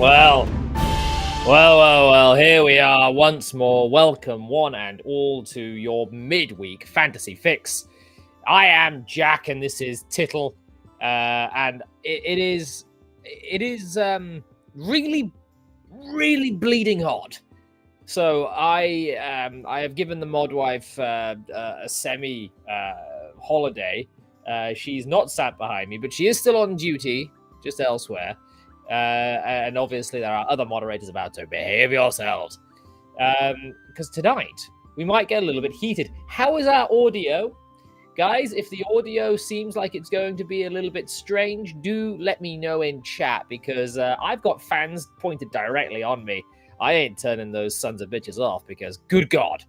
Well, well, here we are once more. Welcome, one and all, to your midweek fantasy fix. I am Jack, and this is Tittle, and it is really bleeding hot. So I have given the modwife a semi holiday. She's not sat behind me, but she is still on duty, just elsewhere. And obviously there are other moderators about, so behave yourselves. Because tonight we might get a little bit heated. How is our audio? Guys, if the audio seems like it's going to be a little bit strange, do let me know in chat, because I've got fans pointed directly on me. I ain't turning those sons of bitches off, because, good God,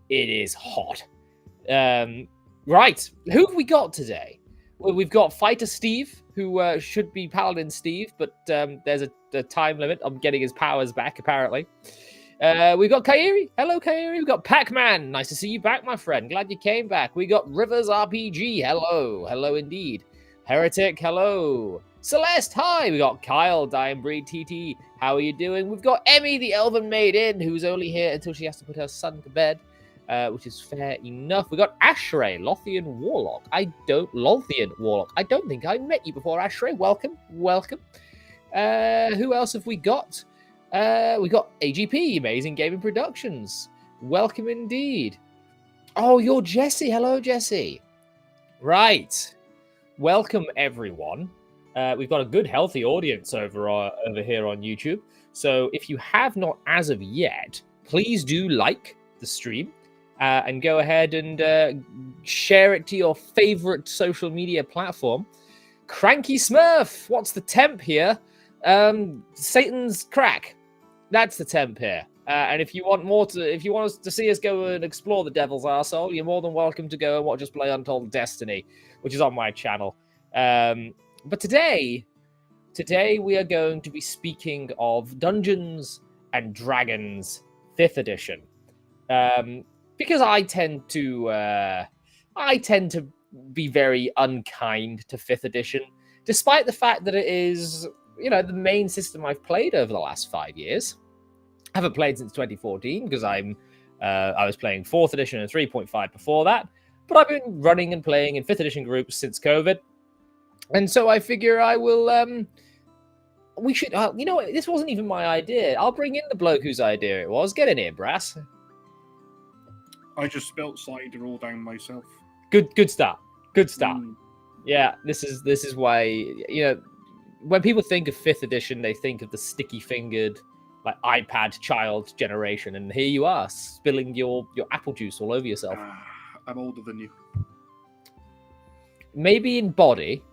it is hot. Right, who have we got today? Well, we've got Fighter Steve, who should be Paladin Steve, but there's a time limit on getting his powers back, apparently. We've got Kairi. Hello, Kairi. We've got Pac-Man. Nice to see you back, my friend. Glad you came back. We got Rivers RPG. Hello. Hello, indeed. Heretic. Hello. Celeste. Hi. We got Kyle, Dying Breed TT. How are you doing? We've got Emmy, the Elven Maiden, who's only here until she has to put her son to bed. Which is fair enough. We got Ashray, Lothian Warlock. Lothian Warlock. I don't think I met you before, Ashray. Welcome. Who else have we got? We got AGP, Amazing Gaming Productions. Welcome indeed. Oh, you're Jesse. Hello, Jesse. Right. Welcome, everyone. We've got a good, healthy audience over here on YouTube. So if you have not as of yet, please do like the stream. And go ahead and share it to your favorite social media platform. Cranky Smurf, what's the temp here? Satan's crack. That's the temp here. And if you want us to see us go and explore the Devil's Arsehole, you're more than welcome to go and watch us play Untold Destiny, which is on my channel. But today we are going to be speaking of Dungeons and Dragons 5th edition. Because I tend to be very unkind to 5th edition, despite the fact that it is, the main system I've played over the last 5 years. I haven't played since 2014 because I was playing 4th edition and 3.5 before that, but I've been running and playing in 5th edition groups since COVID, and so I figure I will. We should, this wasn't even my idea. I'll bring in the bloke whose idea it was. Get in here, Brass. I just spelt cider all down myself. Good start. Yeah, this is why, when people think of 5th edition, they think of the sticky-fingered, like, iPad child generation, and here you are, spilling your apple juice all over yourself. I'm older than you. Maybe in body,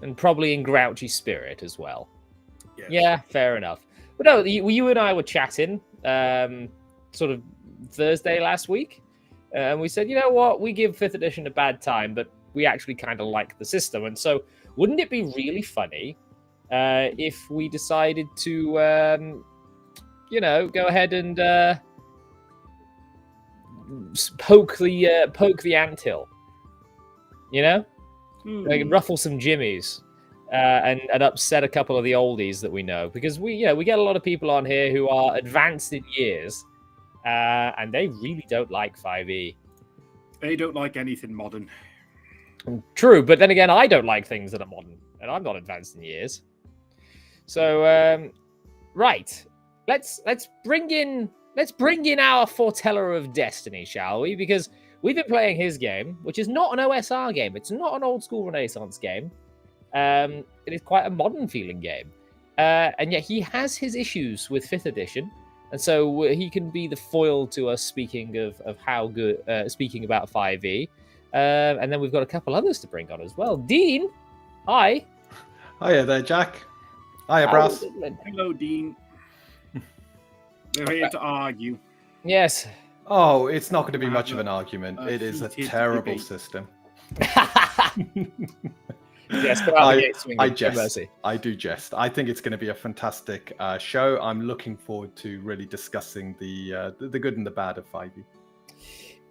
and probably in grouchy spirit as well. Yes. Yeah, fair enough. But no, you and I were chatting, sort of Thursday last week, and we said, you know what, we give 5th edition a bad time, but we actually kind of like the system, and so wouldn't it be really funny if we decided to go ahead and poke the anthill, like ruffle some jimmies, and upset a couple of the oldies that we know, because we get a lot of people on here who are advanced in years. And they really don't like 5e. They don't like anything modern. True, but then again, I don't like things that are modern, and I'm not advanced in years. So, right, let's bring in our foreteller of destiny, shall we? Because we've been playing his game, which is not an OSR game. It's not an old school Renaissance game. It is quite a modern feeling game, and yet he has his issues with 5th edition. And so he can be the foil to us speaking of how good, speaking about 5e. And then we've got a couple others to bring on as well. Dean, hi. Hiya there, Jack. Hiya, Brass. Hello, Dean. They're here to argue. Yes. Oh, it's not going to be much of an argument. It is a terrible system. Yes, but I jest. I do jest. I think it's going to be a fantastic show. I'm looking forward to really discussing the good and the bad of 5e.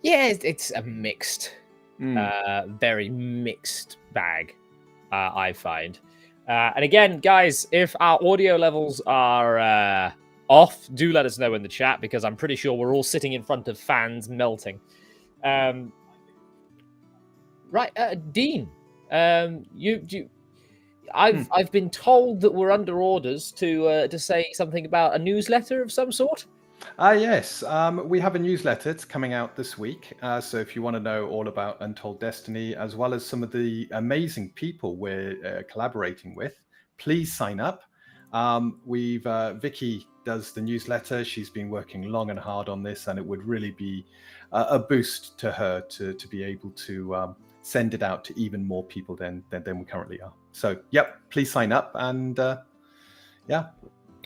Yeah, it's a mixed, very mixed bag, I find. And again, guys, if our audio levels are off, do let us know in the chat, because I'm pretty sure we're all sitting in front of fans melting. Right, Dean, I've been told that we're under orders to say something about a newsletter of some sort. Yes, we have a newsletter. It's coming out this week. So if you want to know all about Untold Destiny, as well as some of the amazing people we're collaborating with, please sign up. Vicky does the newsletter. She's been working long and hard on this, and it would really be a boost to her to be able to send it out to even more people than we currently are. So, yep, please sign up, and yeah.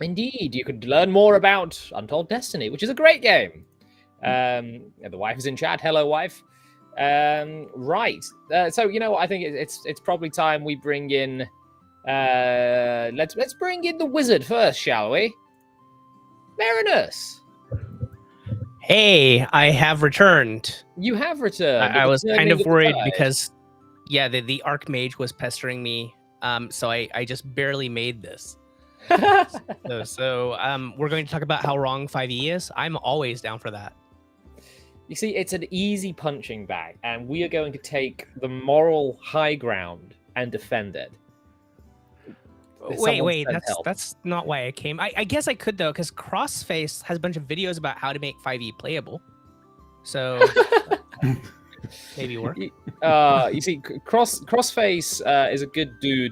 Indeed, you could learn more about Untold Destiny, which is a great game. The wife is in chat. Hello, wife. Right. So you know what? I think it's probably time we bring in. Let's bring in the wizard first, shall we? Marinus. Hey, I have returned. You have returned. I was kind of worried because, yeah, the Archmage was pestering me. So I just barely made this. So we're going to talk about how wrong 5e is. I'm always down for that. You see, it's an easy punching bag, and we are going to take the moral high ground and defend it. Wait, that's not why I came. I guess I could, though, because Crossface has a bunch of videos about how to make 5e playable. So maybe work. You see, Crossface is a good dude.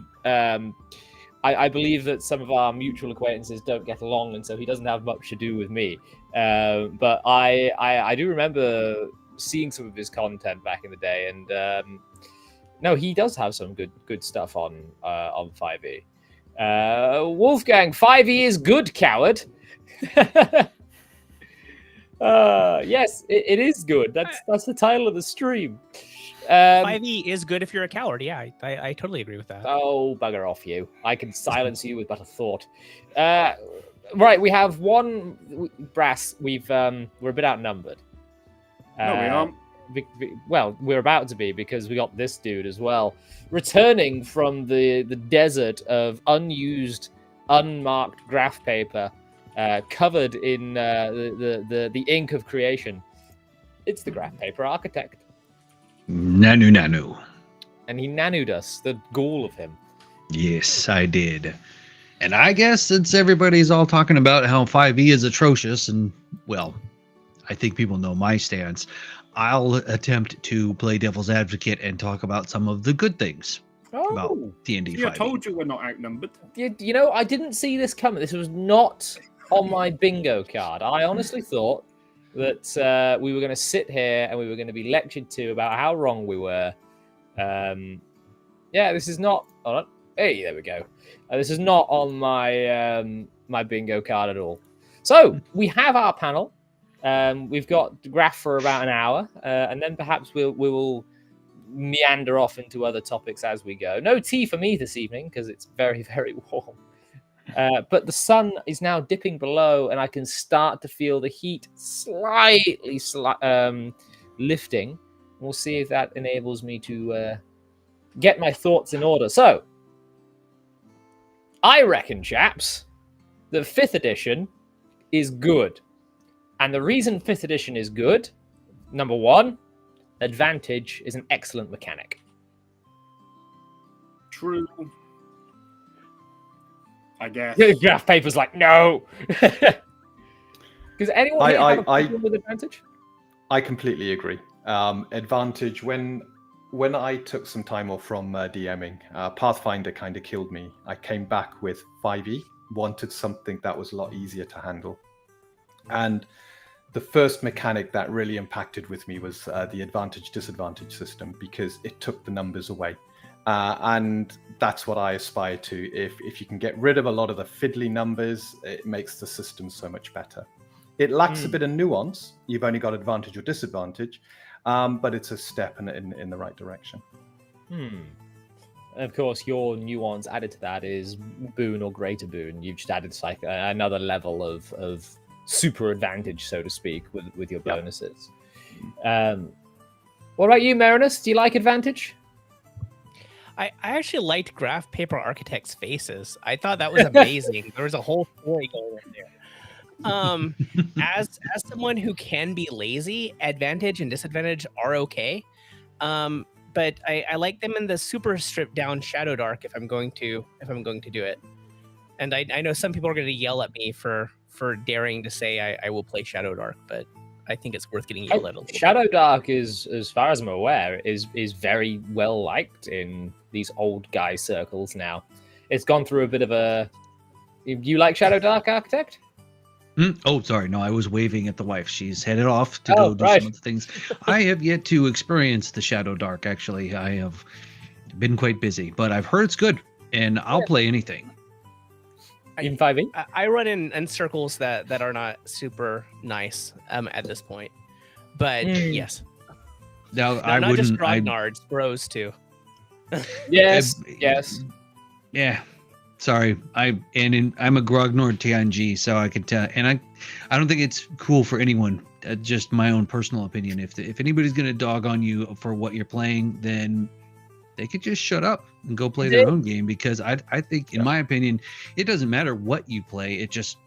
I believe that some of our mutual acquaintances don't get along, and so he doesn't have much to do with me. But I do remember seeing some of his content back in the day, and no, he does have some good stuff on 5e. Wolfgang, 5e is good, coward. Yes, it is good. That's the title of the stream. 5e is good if you're a coward. Yeah, I totally agree with that. Oh, bugger off you. I can silence you with but a thought. Right, we have one brass. We're a bit outnumbered. No, we aren't. Well, we're about to be, because we got this dude as well, returning from the desert of unused, unmarked graph paper, covered in the ink of creation. It's the graph paper architect. Nanu. And he nanued us, the ghoul of him. Yes, I did. And I guess since everybody's all talking about how 5e is atrocious, and, well, I think people know my stance, I'll attempt to play devil's advocate and talk about some of the good things about D&D 5e. I told you we're not outnumbered. You know, I didn't see this coming. This was not on my bingo card. I honestly thought that we were going to sit here and we were going to be lectured to about how wrong we were. Yeah, this is not. Hold on. Hey, there we go. This is not on my my bingo card at all. So we have our panel. We've got the graph for about an hour, and then perhaps we will meander off into other topics as we go. No tea for me this evening because it's very, very warm. But the sun is now dipping below, and I can start to feel the heat slightly lifting. We'll see if that enables me to get my thoughts in order. So, I reckon, chaps, that 5th edition is good. And the reason 5th edition is good, number one, advantage is an excellent mechanic. True. I guess. Graph paper's like, no. Does anyone have a problem with advantage? I completely agree. Advantage, when I took some time off from DMing, Pathfinder kind of killed me. I came back with 5e, wanted something that was a lot easier to handle. And the first mechanic that really impacted with me was the advantage-disadvantage system, because it took the numbers away. And that's what I aspire to. If you can get rid of a lot of the fiddly numbers, it makes the system so much better. It lacks a bit of nuance. You've only got advantage or disadvantage, but it's a step in the right direction. And of course, your nuance added to that is boon or greater boon. You've just added like another level of super advantage, so to speak, with your bonuses. What about you, Marinus? Do you like advantage? I actually liked Graph Paper Architect's faces. I thought that was amazing. There was a whole story going on there. As someone who can be lazy, advantage and disadvantage are okay. But I like them in the super stripped down Shadow Dark if I'm going to do it. And I know some people are going to yell at me for daring to say I will play Shadow Dark, but I think it's worth getting yelled at a little Shadow Dark is, as far as I'm aware, is very well liked in these old guy circles now. It's gone through a bit of a. You like Shadow Dark, Architect? Oh, sorry. No, I was waving at the wife. She's headed off to Oh, go do right. some other things. I have yet to experience the Shadow Dark, actually. I have been quite busy, but I've heard it's good, and I'll play anything. In 5e? I run in circles that are not super nice at this point. But yes. Now, No, I not just wouldn't. I, grognards, bros too. Yes, Uh, yes. Yeah. Sorry. I'm a Grognard TNG, so I could tell. And I don't think it's cool for anyone. Just my own personal opinion. If anybody's gonna dog on you for what you're playing, then they could just shut up and go play their own game. Because I think, in my opinion, it doesn't matter what you play. It just,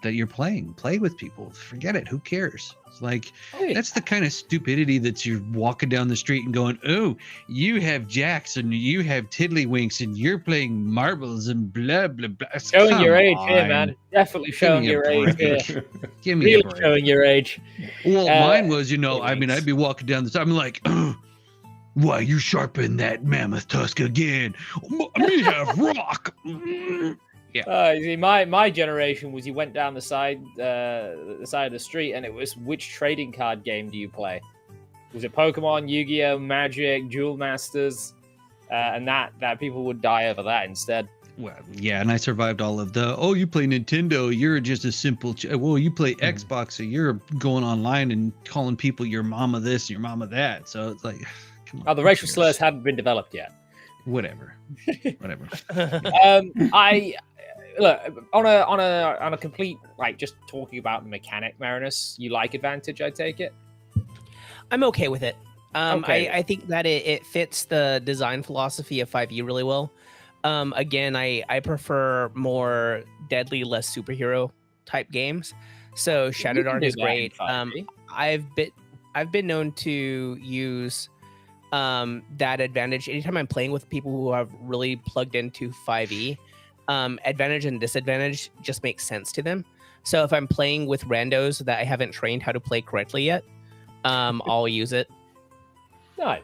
that you're playing. Play with people. Forget it. Who cares? It's like, that's the kind of stupidity that you're walking down the street and going, oh, you have jacks and you have tiddlywinks and you're playing marbles and blah, blah, blah. Showing your Come age here, on. man. Definitely showing me a your age break. here. Give me a Really break. showing your age. Well, mine was, I mean, tiddlywinks. I'd be walking down the street. I'm like, why, you sharpen that mammoth tusk again? Me have rock. You see, my generation was you went down the side of the street and it was which trading card game do you play? Was it Pokemon, Yu-Gi-Oh, Magic, Duel Masters, and that people would die over that instead. Well, yeah, and I survived all of the, oh, you play Nintendo, you're just a simple, well, you play Xbox, so you're going online and calling people your mama this, your mama that. So it's like, come on. Oh, the racial slurs hadn't been developed yet. Whatever. I look on a complete, like, just talking about the mechanic, Marinus. You like Advantage, I take it. I'm okay with it. Okay. I think that it fits the design philosophy of 5e really well. Again, I prefer more deadly, less superhero type games. So Shadow Dark is great. I've been known to use that advantage anytime I'm playing with people who have really plugged into 5e. Advantage and disadvantage just makes sense to them. So if I'm playing with randos that I haven't trained how to play correctly yet, I'll use it. No.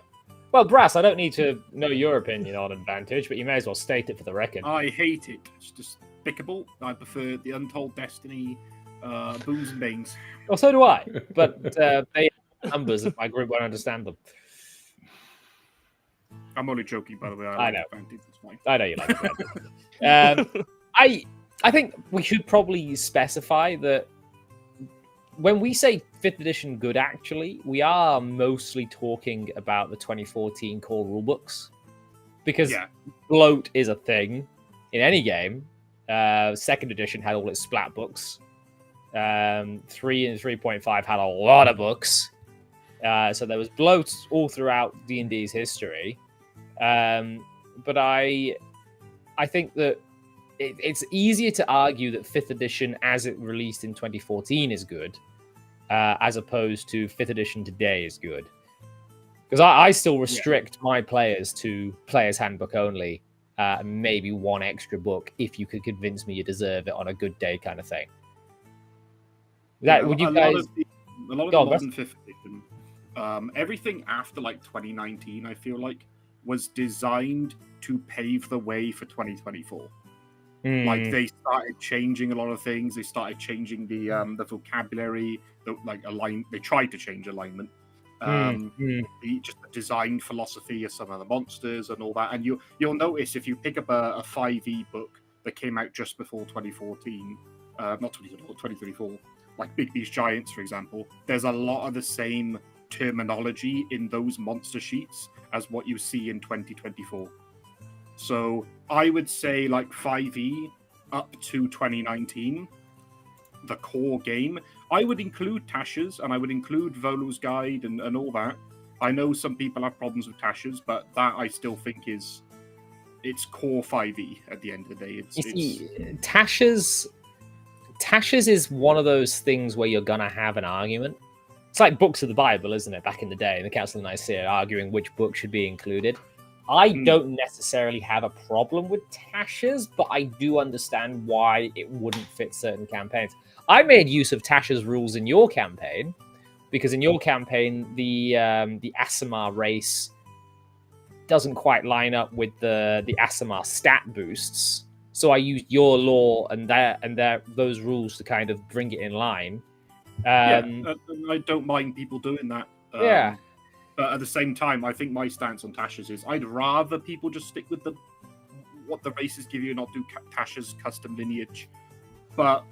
Well, Brass, I don't need to know your opinion on Advantage, but you may as well state it for the record. I hate it. It's despicable. I prefer the Untold Destiny Boons and Banes. Well, so do I. But they have numbers if my group won't understand them. I'm only joking, by the way. I know. Advantage. It's fine. I know you like Advantage. I think we should probably specify that when we say 5th edition good, actually, we are mostly talking about the 2014 core rulebooks. Because bloat is a thing in any game. 2nd edition had all its splat books. 3 and 3.5 had a lot of books. So there was bloat all throughout D&D's history. But I think that it's easier to argue that 5th edition as it released in 2014 is good, as opposed to 5th edition today is good. Because I still restrict my players to Player's Handbook only, maybe one extra book if you could convince me you deserve it on a good day kind of thing. Would you guys... A lot of the modern 5th edition, everything after like 2019, I feel like, was designed to pave the way for 2024. Like they started changing a lot of things. They started changing the vocabulary. They tried to change alignment. Just the design philosophy of some of the monsters and all that. And you'll notice if you pick up a 5e book that came out just before 2014, not 2024, 2024, like Big Beast Giants, for example, there's a lot of the same terminology in those monster sheets as what you see in 2024. So I would say like 5e up to 2019, the core game. I would include Tasha's and I would include Volo's Guide and all that. I know some people have problems with Tasha's, but that I still think it's core 5e at the end of the day. You see, Tasha's is one of those things where you're gonna have an argument. It's like books of the Bible, isn't it? Back in the day, in the Council of Nicaea, arguing which book should be included. I don't necessarily have a problem with Tasha's, but I do understand why it wouldn't fit certain campaigns. I made use of Tasha's rules in your campaign, because in your campaign, the Aasimar race doesn't quite line up with the Aasimar stat boosts. So I used your law and those rules to kind of bring it in line. I don't mind people doing that. Yeah. But at the same time, I think my stance on Tasha's is I'd rather people just stick with what the races give you and not do Tasha's custom lineage. But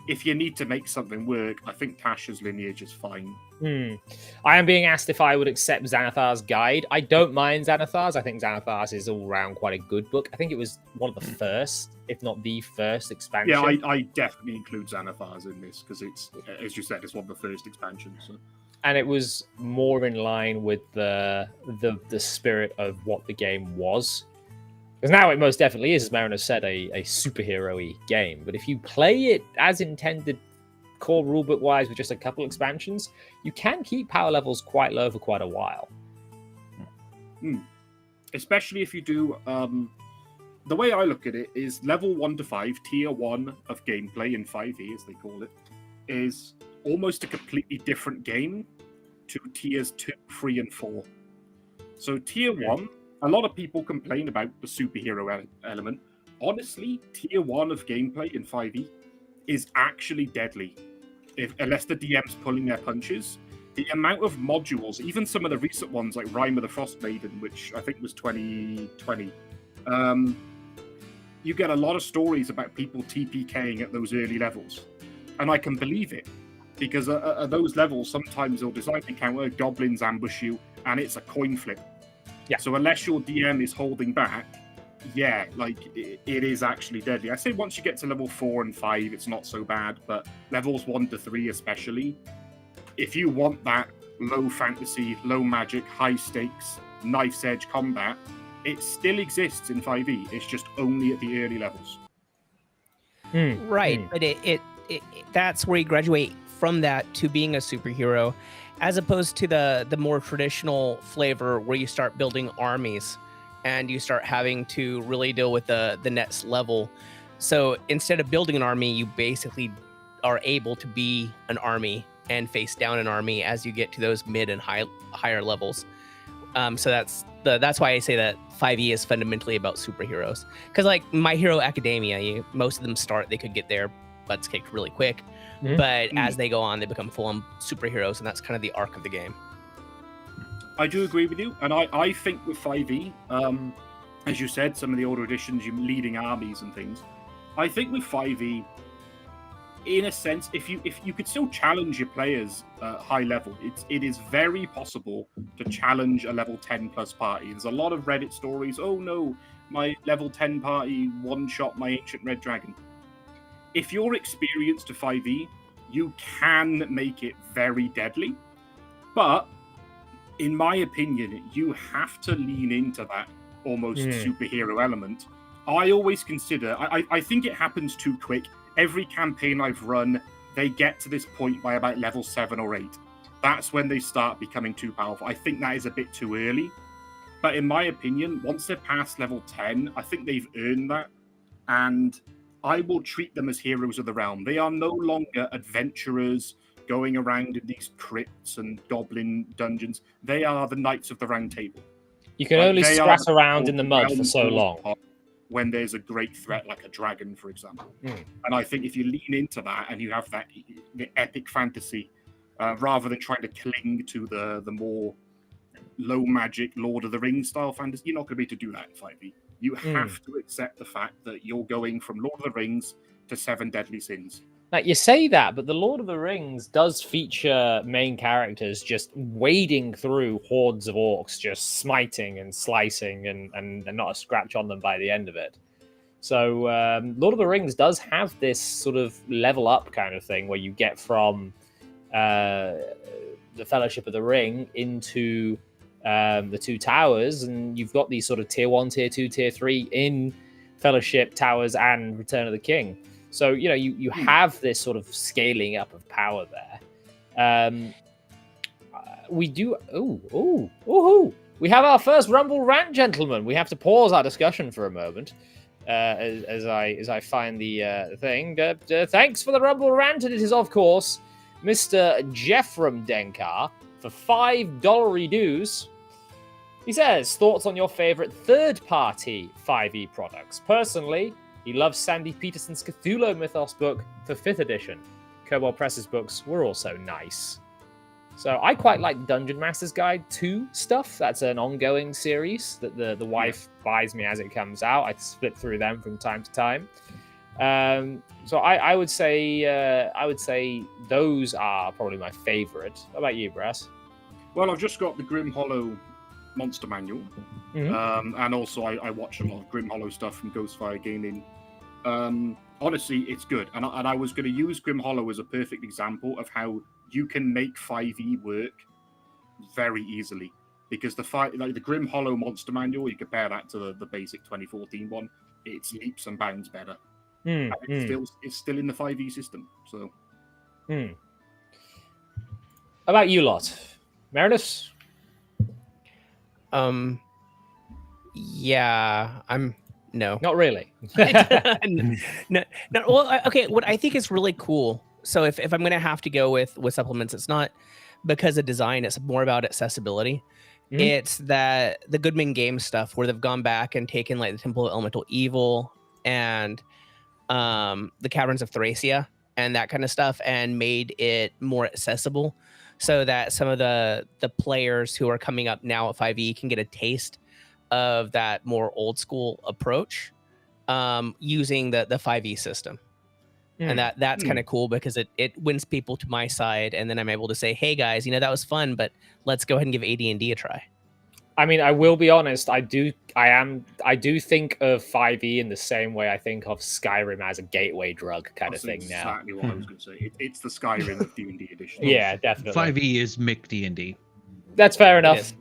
if you need to make something work, I think Tasha's lineage is fine. I am being asked if I would accept Xanathar's guide. I don't mind Xanathar's. I think Xanathar's is all around quite a good book. I think it was one of the first, if not the first expansion. Yeah, I definitely include Xanathar's in this because it's, as you said, it's one of the first expansions. So. And it was more in line with the spirit of what the game was. Because now it most definitely is, as Mariner said, a superhero-y game. But if you play it as intended, core rulebook-wise, with just a couple expansions, you can keep power levels quite low for quite a while. Especially if you do... the way I look at it is level 1 to 5, tier 1 of gameplay in 5e, as they call it, is almost a completely different game to tiers 2, 3, and 4. So tier 1... A lot of people complain about the superhero element. Honestly, tier 1 of gameplay in 5e is actually deadly. Unless the DM's pulling their punches, the amount of modules, even some of the recent ones like Rime of the Frost Maiden, which I think was 2020, you get a lot of stories about people TPKing at those early levels. And I can believe it. Because at those levels, sometimes they'll design an encounter, goblins ambush you, and it's a coin flip. Yeah. So unless your DM is holding back, it is actually deadly. I say once you get to level 4 and 5, it's not so bad, but levels 1 to 3 especially, if you want that low fantasy, low magic, high stakes, knife's edge combat, it still exists in 5e. It's just only at the early levels. Right, but it that's where you graduate from that to being a superhero, as opposed to the more traditional flavor where you start building armies and you start having to really deal with the next level. So instead of building an army, you basically are able to be an army and face down an army as you get to those mid and higher levels. So that's why I say that 5e is fundamentally about superheroes. Because like My Hero Academia, most of them they could get their butts kicked really quick. But as they go on, they become full-on superheroes, and that's kind of the arc of the game. I do agree with you, and I think with 5e, as you said, some of the older editions, you're leading armies and things. I think with 5e, in a sense, if you could still challenge your players high level, it is very possible to challenge a level 10 plus party. There's a lot of Reddit stories. Oh no, my level 10 party one-shot my ancient red dragon. If you're experienced to 5e, you can make it very deadly. But, in my opinion, you have to lean into that almost superhero element. I always consider... I think it happens too quick. Every campaign I've run, they get to this point by about level 7 or 8. That's when they start becoming too powerful. I think that is a bit too early. But in my opinion, once they're past level 10, I think they've earned that. And... I will treat them as heroes of the realm. They are no longer adventurers going around in these crypts and goblin dungeons. They are the Knights of the Round Table. You can only scratch around in the mud for so long. When there's a great threat like a dragon, for example. And I think if you lean into that and you have the epic fantasy, rather than trying to cling to the more low magic Lord of the Rings style fantasy, you're not going to be able to do that in 5e. You have to accept the fact that you're going from Lord of the Rings to 7 Deadly Sins. Now, you say that, but the Lord of the Rings does feature main characters just wading through hordes of orcs, just smiting and slicing and not a scratch on them by the end of it. So Lord of the Rings does have this sort of level up kind of thing where you get from the Fellowship of the Ring into the two towers, and you've got these sort of tier 1, tier 2, tier 3 in Fellowship, Towers, and Return of the King. So, you have this sort of scaling up of power there. We do. We have our first Rumble rant, gentlemen. We have to pause our discussion for a moment as I find the thing. Thanks for the Rumble rant, and it is of course Mr. Jeffram Denkar for $5 dues. He says, thoughts on your favorite third-party 5e products. Personally, he loves Sandy Peterson's Cthulhu Mythos book for 5th edition. Kobold Press's books were also nice. So I quite like Dungeon Master's Guide 2 stuff. That's an ongoing series that the wife buys me as it comes out. I split through them from time to time. So I would say those are probably my favorite. How about you, Brass? Well, I've just got the Grim Hollow Monster Manual, and also I watch a lot of Grim Hollow stuff from Ghostfire Gaming. Honestly, it's good, and I was going to use Grim Hollow as a perfect example of how you can make 5e work very easily, because the Grim Hollow Monster Manual, you compare that to the basic 2014 one, it's leaps and bounds better. And it's still in the 5e system. So, How about you lot, Meredith? Yeah, no, Not really. no. Well, okay. What I think is really cool. So if I'm going to have to go with supplements, it's not because of design. It's more about accessibility. It's that the Goodman Games stuff where they've gone back and taken like the Temple of Elemental Evil and the Caverns of Thracia and that kind of stuff and made it more accessible so that some of the players who are coming up now at 5e can get a taste of that more old school approach using the 5e system. And that's kind of cool because it wins people to my side, and then I'm able to say, hey guys, that was fun, but let's go ahead and give AD&D a try. I mean, I will be honest, I do think of 5e in the same way I think of Skyrim as a gateway drug kind of thing now. Exactly what I was going to say. It's the Skyrim of D&D edition. Yeah, definitely. 5e is Mick D&D. That's fair enough.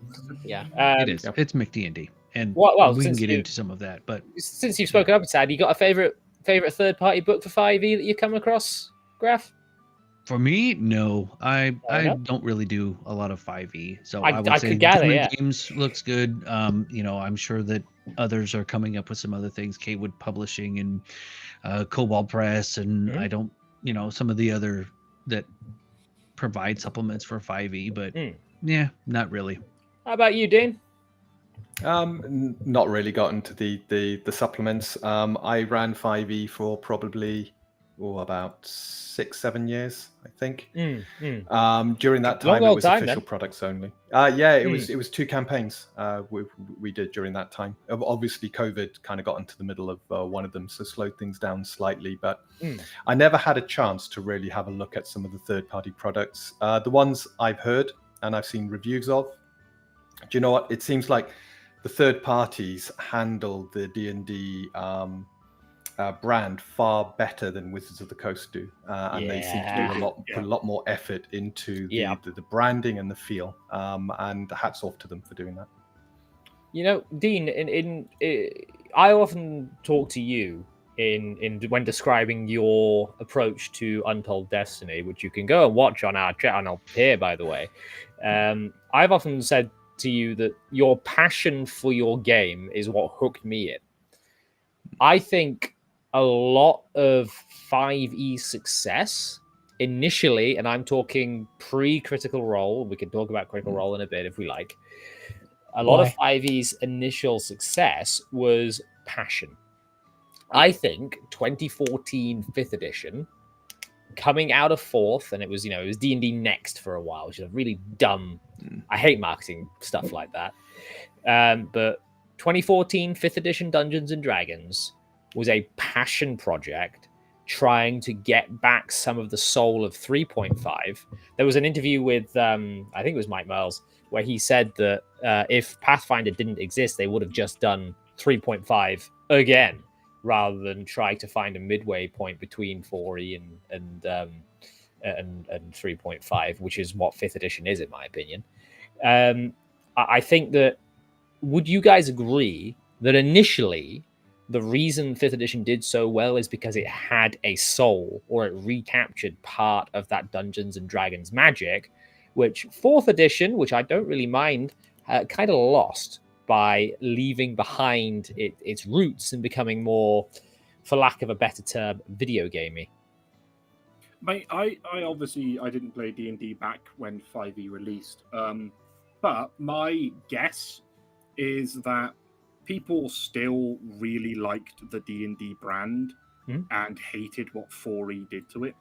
Yeah. It is. It's Mick D&D. And we can get into some of that. But since you've spoken up, Sad, you got a favorite third-party book for 5e that you come across, Graf? For me, no. I don't really do a lot of 5e. So I would say could gather, Games looks good. I'm sure that others are coming up with some other things, Kwood Publishing and Kobold Press, and I don't, some of the other that provide supplements for 5e, but yeah, not really. How about you, Dean? Not really got into the supplements. I ran 5e for probably about 6-7 years, I think. During that time, it was official products only. It was 2 campaigns we did during that time. Obviously, COVID kind of got into the middle of one of them, so slowed things down slightly. But I never had a chance to really have a look at some of the third-party products. The ones I've heard and I've seen reviews of. Do you know what? It seems like the third parties handle the D&D brand far better than Wizards of the Coast do, and they seem to do put a lot more effort into the branding and the feel. And hats off to them for doing that. Dean, I often talk to you in when describing your approach to Untold Destiny, which you can go and watch on our channel here, by the way. I've often said to you that your passion for your game is what hooked me in. I think a lot of 5e success initially, and I'm talking pre-Critical Role, we can talk about Critical Role in a bit if we like. A lot of 5e's initial success was passion. I think 2014 5th edition, coming out of 4th, and it was D&D Next for a while, which is a really dumb. I hate marketing stuff like that. But 2014 5th edition Dungeons and Dragons was a passion project trying to get back some of the soul of 3.5. There was an interview with, I think it was Mike Miles, where he said that if Pathfinder didn't exist, they would have just done 3.5 again, rather than try to find a midway point between 4e and 3.5, which is what 5th edition is, in my opinion. I think that, would you guys agree that initially the reason 5th edition did so well is because it had a soul, or it recaptured part of that Dungeons and Dragons magic, which 4th edition, which I don't really mind, kind of lost by leaving behind its roots and becoming more, for lack of a better term, video gamey. Mate, I obviously I didn't play D&D back when 5e released, but my guess is that people still really liked the D&D brand and hated what 4e did to it.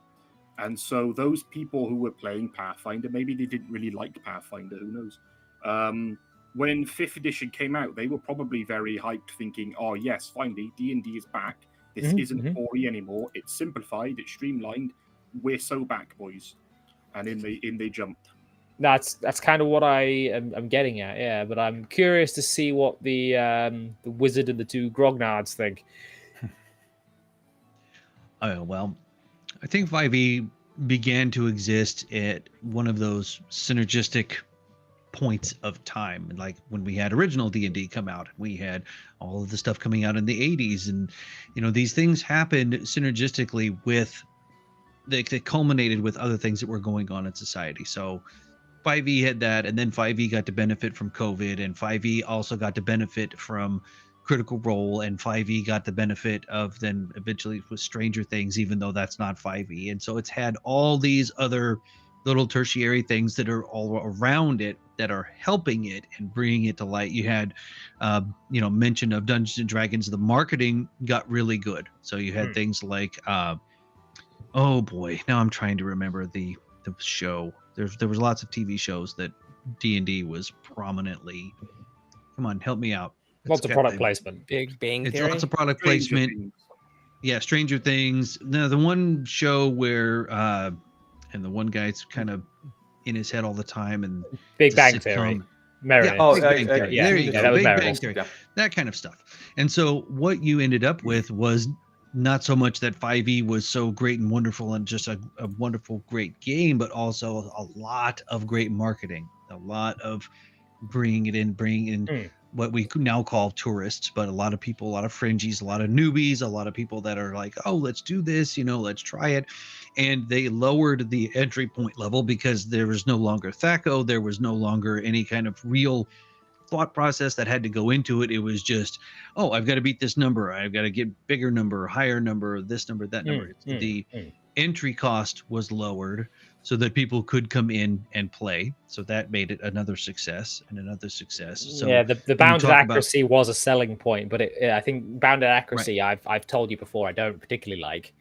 And so those people who were playing Pathfinder, maybe they didn't really like Pathfinder, who knows? When 5th edition came out, they were probably very hyped, thinking, oh yes, finally, D&D is back. This isn't 4e anymore. It's simplified, it's streamlined. We're so back, boys. And in they jumped. That's kind of what I'm getting at, yeah. But I'm curious to see what the wizard and the 2 grognards think. Oh, well, I think 5e began to exist at one of those synergistic points of time, like when we had original D&D come out. We had all of the stuff coming out in the 80s, and these things happened synergistically with they culminated with other things that were going on in society. So 5e had that, and then 5e got to benefit from COVID, and 5e also got to benefit from Critical Role, and 5e got the benefit of then eventually with Stranger Things, even though that's not 5e. And so it's had all these other little tertiary things that are all around it that are helping it and bringing it to light. You had mention of Dungeons and Dragons. The marketing got really good, so you had things like oh boy, now I'm trying to remember the show. There was lots of TV shows that D&D was prominently. Come on, help me out. Lots of product placement. Big Bang It's Theory. lots of product placement. Yeah, Stranger Things. Now the one show where and the one guy's kind of in his head all the time, and Big Bang Theory. Meredith. Yeah, Big Bang Theory. Yeah, There you go. that was Big Bang Meredith. Theory. That kind of stuff. And so what you ended up with was not so much that 5e was so great and wonderful and just a wonderful, great game, but also a lot of great marketing, a lot of bringing in what we now call tourists, but a lot of people, a lot of fringies, a lot of newbies, a lot of people that are like, oh, let's do this, let's try it. And they lowered the entry point level because there was no longer THACO, there was no longer any kind of real thought process that had to go into it. It was just, oh, I've got to beat this number, I've got to get bigger number, higher number, this number, that number. The entry cost was lowered so that people could come in and play. So that made it another success and another success. So yeah, the bounded accuracy was a selling point, but I think bounded accuracy, right. I've told you before, I don't particularly like.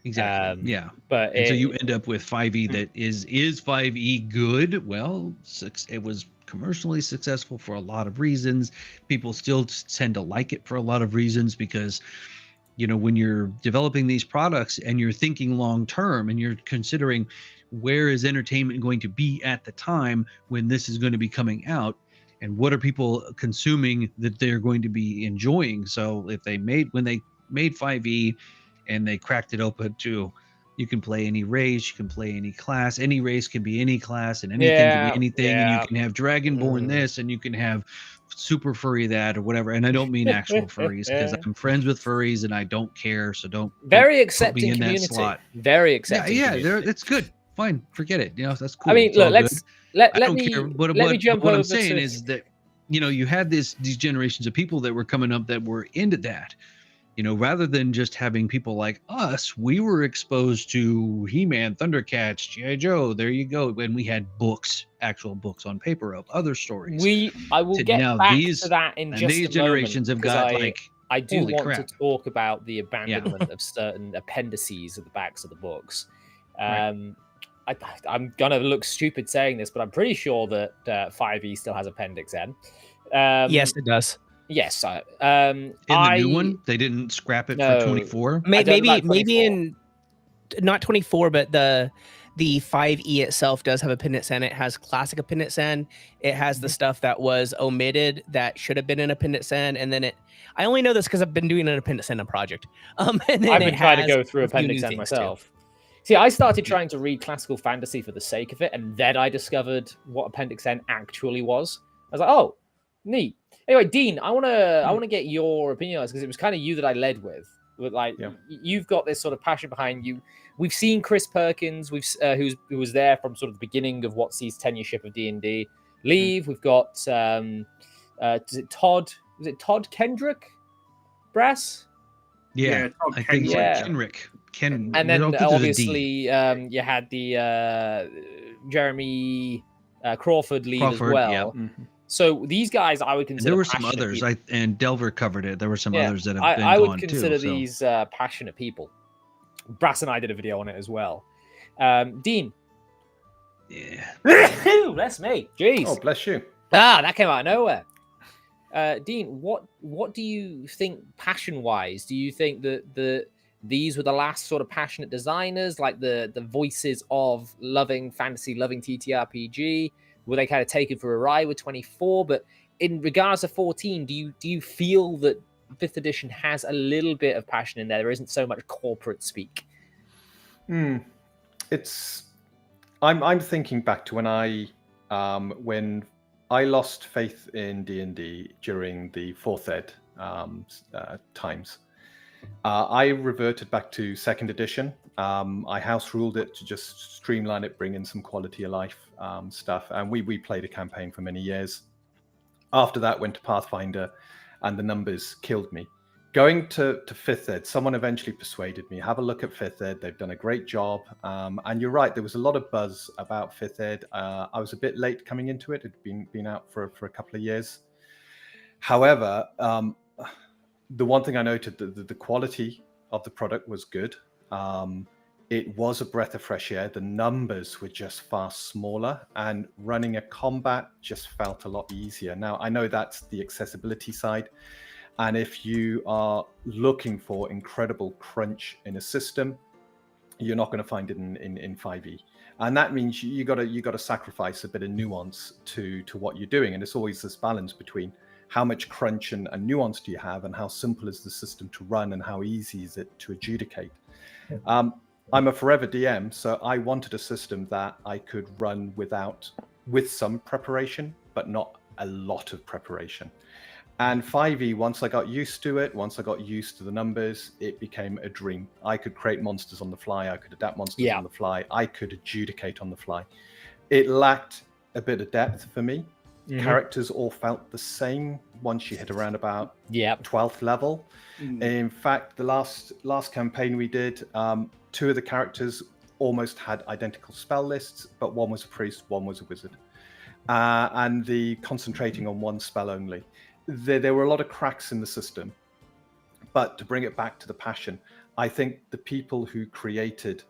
Exactly. But so you end up with 5e that is 5e good? Well, it was commercially successful for a lot of reasons. People still tend to like it for a lot of reasons because when you're developing these products and you're thinking long term and you're considering where is entertainment going to be at the time when this is going to be coming out, and what are people consuming that they're going to be enjoying. So if when they made 5e and they cracked it open to, you can play any race, you can play any class, any race can be any class, and anything can be anything, and you can have Dragonborn this, and you can have super furry that, or whatever. And I don't mean actual furries, because I'm friends with furries and I don't care, so don't very accepting put me in community. That slot. Very accepting. Yeah, it's good. Fine, forget it. That's cool. I mean, look, let me jump what over I'm saying to... is that you had these generations of people that were coming up that were into that. Rather than just having people like us, we were exposed to He-Man, Thundercats, G.I. Joe. There you go. When we had actual books on paper of other stories. I will get back to that in just a moment. These generations have got I do want crap. to talk about the abandonment of certain appendices at the backs of the books. Right. I'm gonna look stupid saying this, but I'm pretty sure that 5e still has Appendix N. Yes, it does. Yes, in the new one, they didn't scrap it for 24. Maybe in not 24, but the 5e itself does have Appendix N. It has classic Appendix N. It has the stuff that was omitted that should have been in Appendix N, and then I only know this because I've been doing an Appendix N project. And then I've been trying to go through Appendix N myself. Too. See, I started trying to read classical fantasy for the sake of it, and then I discovered what Appendix N actually was. I was like, oh, neat. Anyway, Dean, I wanna get your opinion on this because it was kind of you that I led with. Like, you've got this sort of passion behind you. We've seen Chris Perkins, who was there from sort of the beginning of what sees tenureship of D&D leave. We've got is it Todd? Was it Todd Kendrick? Brass? Yeah, Todd I think Kenrick. Kenrick. And then obviously you had the Jeremy Crawford lead as well. Yeah. Mm-hmm. So these guys, I would consider. There were some others, and Delver covered it. There were some others that have been I would gone consider too. these passionate people. Brass and I did a video on it as well. Dean. Yeah. Bless me. Jeez. Oh, bless you. That came out of nowhere. Dean, what do you think passion-wise? Do you think that these were the last sort of passionate designers, like the voices of loving fantasy, loving TTRPG? Were they kind of taken for a ride with 24? But in regards to 14, do you feel that 5th edition has a little bit of passion in there? There isn't so much corporate speak. It's I'm thinking back to when I lost faith in D&D during the 4th ed times. I reverted back to 2nd edition. I house ruled it to just streamline it, bring in some quality of life stuff, and we played a campaign for many years. After that, went to Pathfinder, and the numbers killed me. Going to 5th ed, someone eventually persuaded me, have a look at 5th ed. They've done a great job. And you're right, there was a lot of buzz about 5th ed. I was a bit late coming into it. It had been out for a couple of years. However, the one thing I noted, the quality of the product was good. It was a breath of fresh air. The numbers were just far smaller, and running a combat just felt a lot easier. Now, I know that's the accessibility side. And if you are looking for incredible crunch in a system, you're not going to find it in 5e. And that means you got to sacrifice a bit of nuance to what you're doing. And it's always this balance between how much crunch and nuance do you have, and how simple is the system to run, and how easy is it to adjudicate. I'm a forever DM, so I wanted a system that I could run with some preparation, but not a lot of preparation. And 5e, once I got used to it, once I got used to the numbers, it became a dream. I could create monsters on the fly. I could adapt monsters on the fly. I could adjudicate on the fly. It lacked a bit of depth for me. Mm-hmm. Characters all felt the same once you hit around about 12th level. Mm. In fact, the last campaign we did, 2 of the characters almost had identical spell lists, but one was a priest, one was a wizard. And the concentrating on one spell only. There were a lot of cracks in the system, but to bring it back to the passion, I think the people who created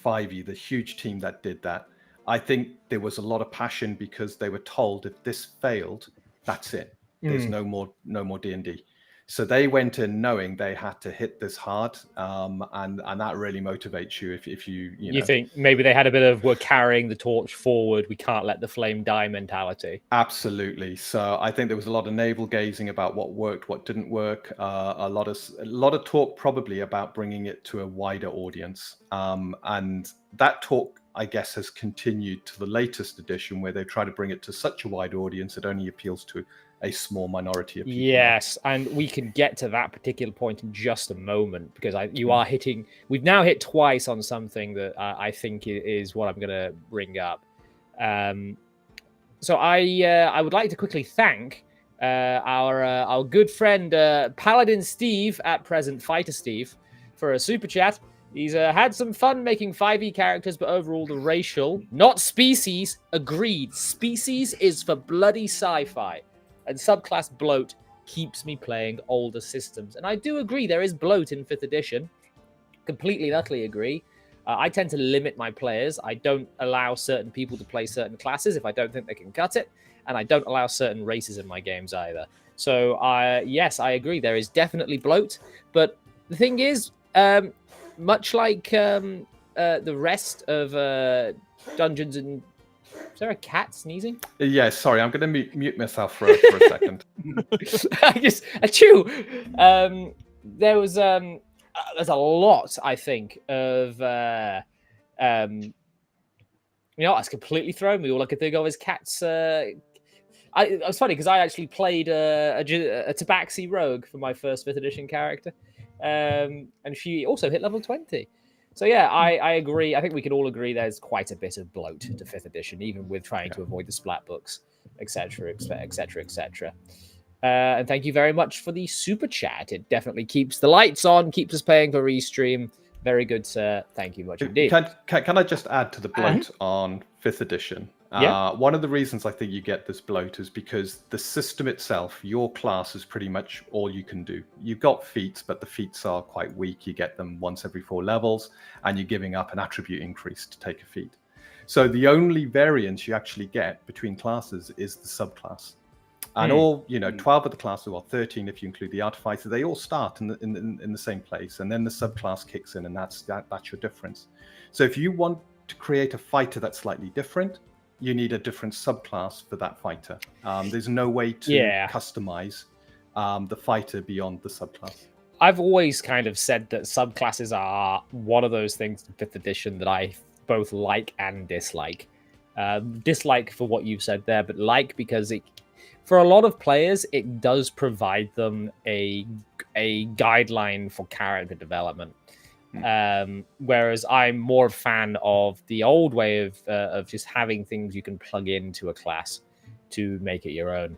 5e, the huge team that did that, I think there was a lot of passion because they were told if this failed, that's it. There's no more D&D. So they went in knowing they had to hit this hard, and that really motivates you if you think maybe they had a bit of we're carrying the torch forward, we can't let the flame die mentality. Absolutely. So I think there was a lot of navel gazing about what worked, what didn't work. A lot of talk probably about bringing it to a wider audience, and that talk, I guess, has continued to the latest edition where they try to bring it to such a wide audience it only appeals to a small minority of people. Yes, and we can get to that particular point in just a moment, because we've now hit twice on something that I think is what I'm going to bring up. So I would like to quickly thank our good friend Paladin Steve, at present Fighter Steve, for a super chat. He's had some fun making 5e characters, but overall the racial, not species, agreed. Species is for bloody sci-fi. And subclass bloat keeps me playing older systems. And I do agree, there is bloat in 5th edition. Completely and utterly agree. I tend to limit my players. I don't allow certain people to play certain classes if I don't think they can cut it. And I don't allow certain races in my games either. So, yes, I agree. There is definitely bloat. But the thing is, much like the rest of Dungeons and... Is there a cat sneezing? Yeah, sorry, I'm going to mute myself for a second. Just achoo. There's a lot, I think, of it's completely thrown me. All I could think of is cats. It's funny because I actually played a Tabaxi rogue for my first 5th edition character, and she also hit level 20. So yeah, I agree. I think we can all agree there's quite a bit of bloat to 5th edition, even with trying to avoid the splat books, etc., etc., etc. And thank you very much for the super chat. It definitely keeps the lights on, keeps us paying for restream. Very good, sir. Thank you much indeed. Can I just add to the bloat on 5th edition? Yeah. One of the reasons I think you get this bloat is because the system itself, your class is pretty much all you can do. You've got feats, but the feats are quite weak. You get them once every 4 levels, and you're giving up an attribute increase to take a feat. So the only variance you actually get between classes is the subclass. And all 12 of the classes, or 13 if you include the artificer, they all start in the same place, and then the subclass kicks in, and that's your difference. So if you want to create a fighter that's slightly different, you need a different subclass for that fighter. There's no way to customize the fighter beyond the subclass. I've always kind of said that subclasses are one of those things in 5th edition that I both like and dislike. Dislike for what you've said there, but like because for a lot of players, it does provide them a guideline for character development. Whereas I'm more a fan of the old way of just having things you can plug into a class to make it your own.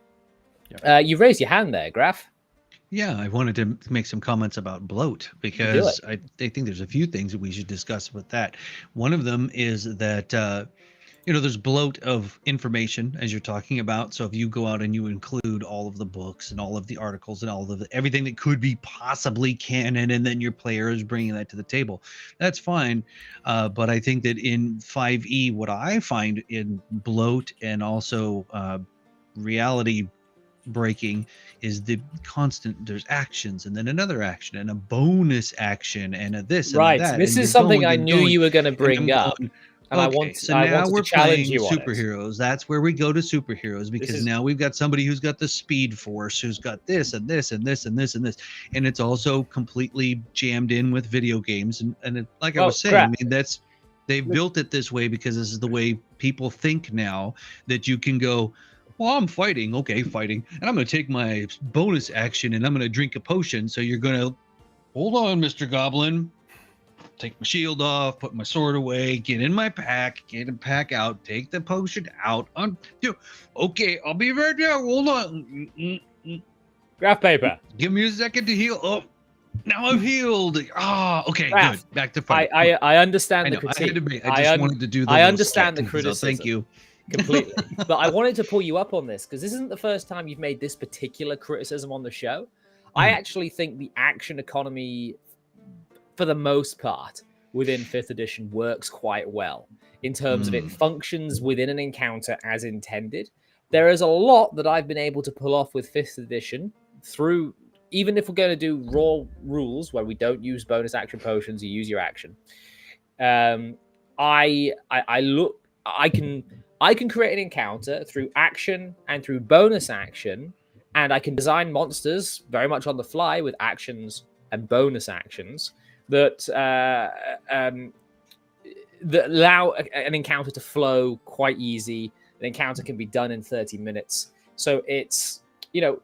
Yeah. You raised your hand there, Graf. Yeah, I wanted to make some comments about bloat because I think there's a few things that we should discuss with that. One of them is that there's bloat of information as you're talking about. So if you go out and you include all of the books and all of the articles and all of everything that could be possibly canon, and then your player is bringing that to the table, that's fine. But I think that in 5e, what I find in bloat and also reality breaking is the constant, there's actions and then another action and a bonus action and a this and right. that. This and is something I knew you were going to bring up. And okay, so now we're playing superheroes. That's where we go to superheroes, because now we've got somebody who's got the speed force, who's got this and this and this and this and this, and it's also completely jammed in with video games. And it, like I was saying, I mean, they've built it this way because this is the way people think now, that you can go, well, I'm fighting, okay, fighting, and I'm going to take my bonus action and I'm going to drink a potion. So you're going to hold on, Mr. Goblin. Take my shield off, put my sword away, get in my pack, get a pack out, take the potion out. Okay, I'll be right there. Hold on. Graph paper. Give me a second to heal. Oh, now I've healed. Okay, Graph. Good. Back to fight. I understand the critique. I just wanted to do the I understand the criticism. So thank you. Completely. But I wanted to pull you up on this because this isn't the first time you've made this particular criticism on the show. I actually think the action economy, for the most part, within 5th edition works quite well in terms of it functions within an encounter as intended. There is a lot that I've been able to pull off with 5th edition through, even if we're going to do raw rules where we don't use bonus action potions, you use your action. I can create an encounter through action and through bonus action, and I can design monsters very much on the fly with actions and bonus actions that allow an encounter to flow quite easy. An encounter can be done in 30 minutes. So it's, there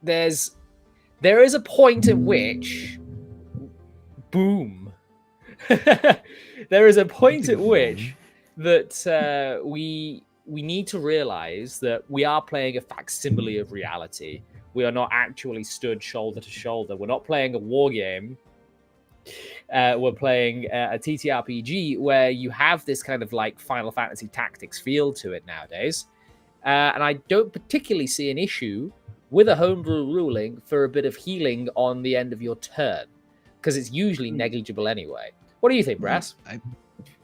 is a point at which, boom. There is a point at which that we need to realize that we are playing a facsimile of reality. We are not actually stood shoulder to shoulder. We're not playing a war game. We're playing a TTRPG where you have this kind of like Final Fantasy Tactics feel to it nowadays. And I don't particularly see an issue with a homebrew ruling for a bit of healing on the end of your turn, because it's usually negligible anyway. What do you think, Brass?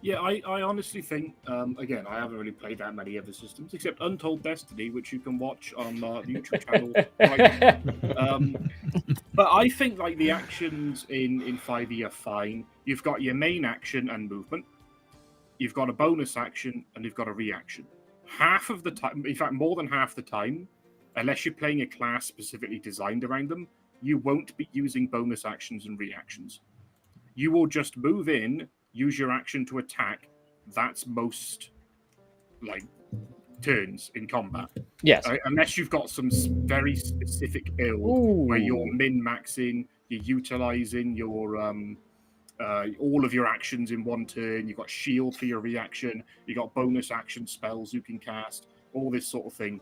Yeah, I honestly think, again, I haven't really played that many other systems, except Untold Destiny, which you can watch on the YouTube channel. But I think like the actions in 5e are fine. You've got your main action and movement. You've got a bonus action, and you've got a reaction. Half of the time, in fact, more than half the time, unless you're playing a class specifically designed around them, you won't be using bonus actions and reactions. You will just move in, use your action to attack. That's most turns in combat. Yes. Unless you've got some very specific build where you're min-maxing, you're utilizing your all of your actions in one turn. You've got shield for your reaction. You've got bonus action spells you can cast, all this sort of thing.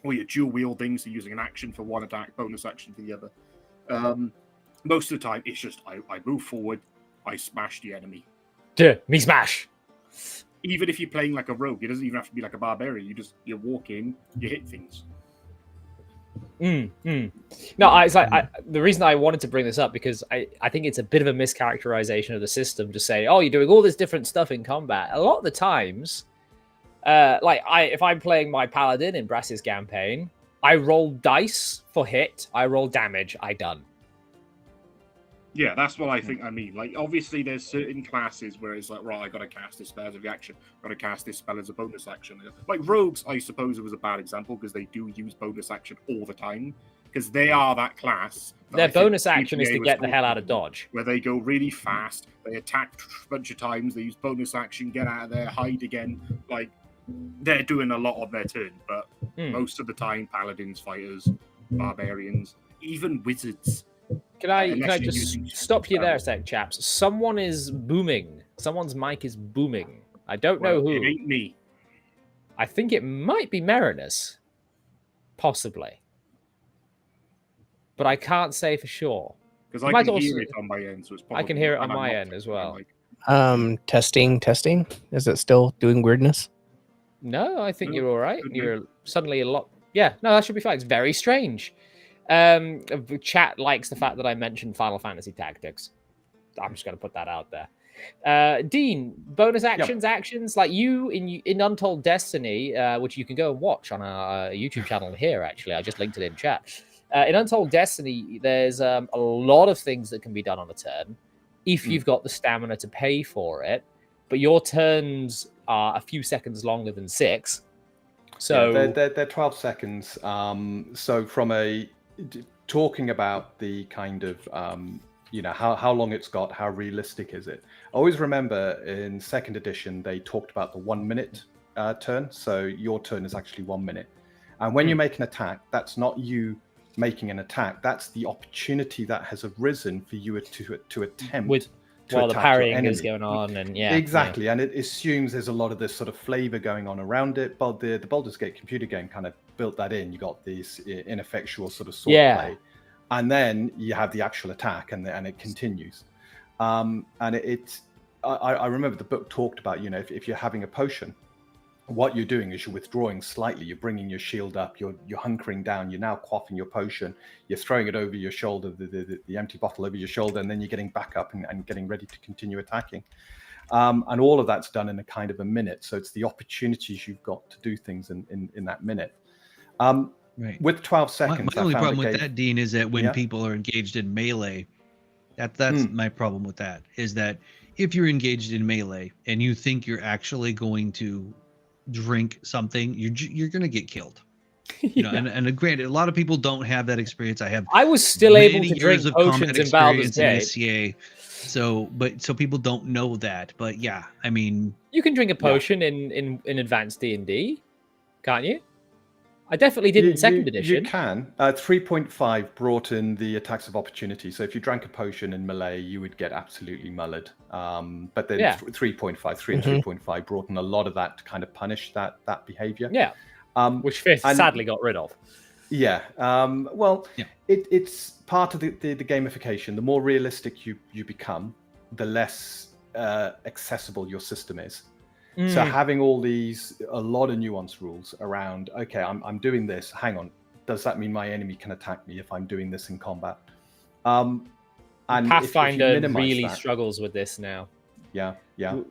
Or you're dual wielding, so using an action for one attack, bonus action for the other. Most of the time, it's just I move forward, I smash the enemy. Me smash. Even if you're playing like a rogue, it doesn't even have to be like a barbarian. You walk in, you hit things. No, it's like the reason I wanted to bring this up because I think it's a bit of a mischaracterization of the system to say, oh, you're doing all this different stuff in combat. A lot of the times, if I'm playing my paladin in Brass's campaign, I roll dice for hit, I roll damage, I done. Yeah, that's what I think I mean. Like, obviously, there's certain classes where it's like, right, I got to cast this spell as a reaction. Got to cast this spell as a bonus action. Like, rogues, I suppose it was a bad example because they do use bonus action all the time because they are that class. Their bonus action is to get the hell out of dodge. Where they go really fast, they attack a bunch of times, they use bonus action, get out of there, hide again. Like, they're doing a lot on their turn, but most of the time, paladins, fighters, barbarians, even wizards. Can I just stop you there a sec, chaps? Someone is booming. Someone's mic is booming. I don't know who. It ain't me. I think it might be Marinus. Possibly. But I can't say for sure. Because I can hear it on my end, so it's probably... I can hear it on my end as well. Testing. Is it still doing weirdness? No, I think you're all right. You're suddenly a lot... Yeah, no, that should be fine. It's very strange. Chat likes the fact that I mentioned Final Fantasy Tactics. I'm just going to put that out there. Dean, bonus actions like you in Untold Destiny, which you can go and watch on our YouTube channel here. Actually, I just linked it in chat. In Untold Destiny, there's a lot of things that can be done on a turn if you've got the stamina to pay for it. But your turns are a few seconds longer than 6. So they're 12 seconds. So from talking about the kind of how long it's got, how realistic is it? I always remember in 2nd edition they talked about the 1 minute turn. So your turn is actually 1 minute, and when you make an attack, that's not you making an attack. That's the opportunity that has arisen for you to attempt. While the parrying is going on, and exactly, and it assumes there's a lot of this sort of flavor going on around it. But the Baldur's Gate computer game kind of built that in. You got this ineffectual sort of sword play, and then you have the actual attack, and it continues. And I remember the book talked about, if you're having a potion, what you're doing is you're withdrawing slightly. You're bringing your shield up. You're hunkering down. You're now quaffing your potion. You're throwing it over your shoulder, the empty bottle over your shoulder, and then you're getting back up and getting ready to continue attacking. And all of that's done in a kind of a minute. So it's the opportunities you've got to do things in that minute. Right. With 12 seconds, my only problem with that, Dean, is that when people are engaged in melee, that's my problem with that. Is that if you're engaged in melee and you think you're actually going to drink something, you're gonna get killed. And granted, a lot of people don't have that experience. I was still able to drink potions in Baldur's Gate. So people don't know that. But yeah, I mean, you can drink a potion in advanced D&D, can't you? I definitely did in 2nd edition. You can. 3.5 brought in the attacks of opportunity. So if you drank a potion in melee, you would get absolutely mullered. But then 3.5, 3 and 3.5 brought in a lot of that to kind of punish that behavior. Yeah. Which 5th sadly got rid of. Yeah. It's part of the gamification. The more realistic you become, the less accessible your system is. So having a lot of nuanced rules around, okay, I'm doing this. Hang on, does that mean my enemy can attack me if I'm doing this in combat? And Pathfinder really struggles with this now. Yeah.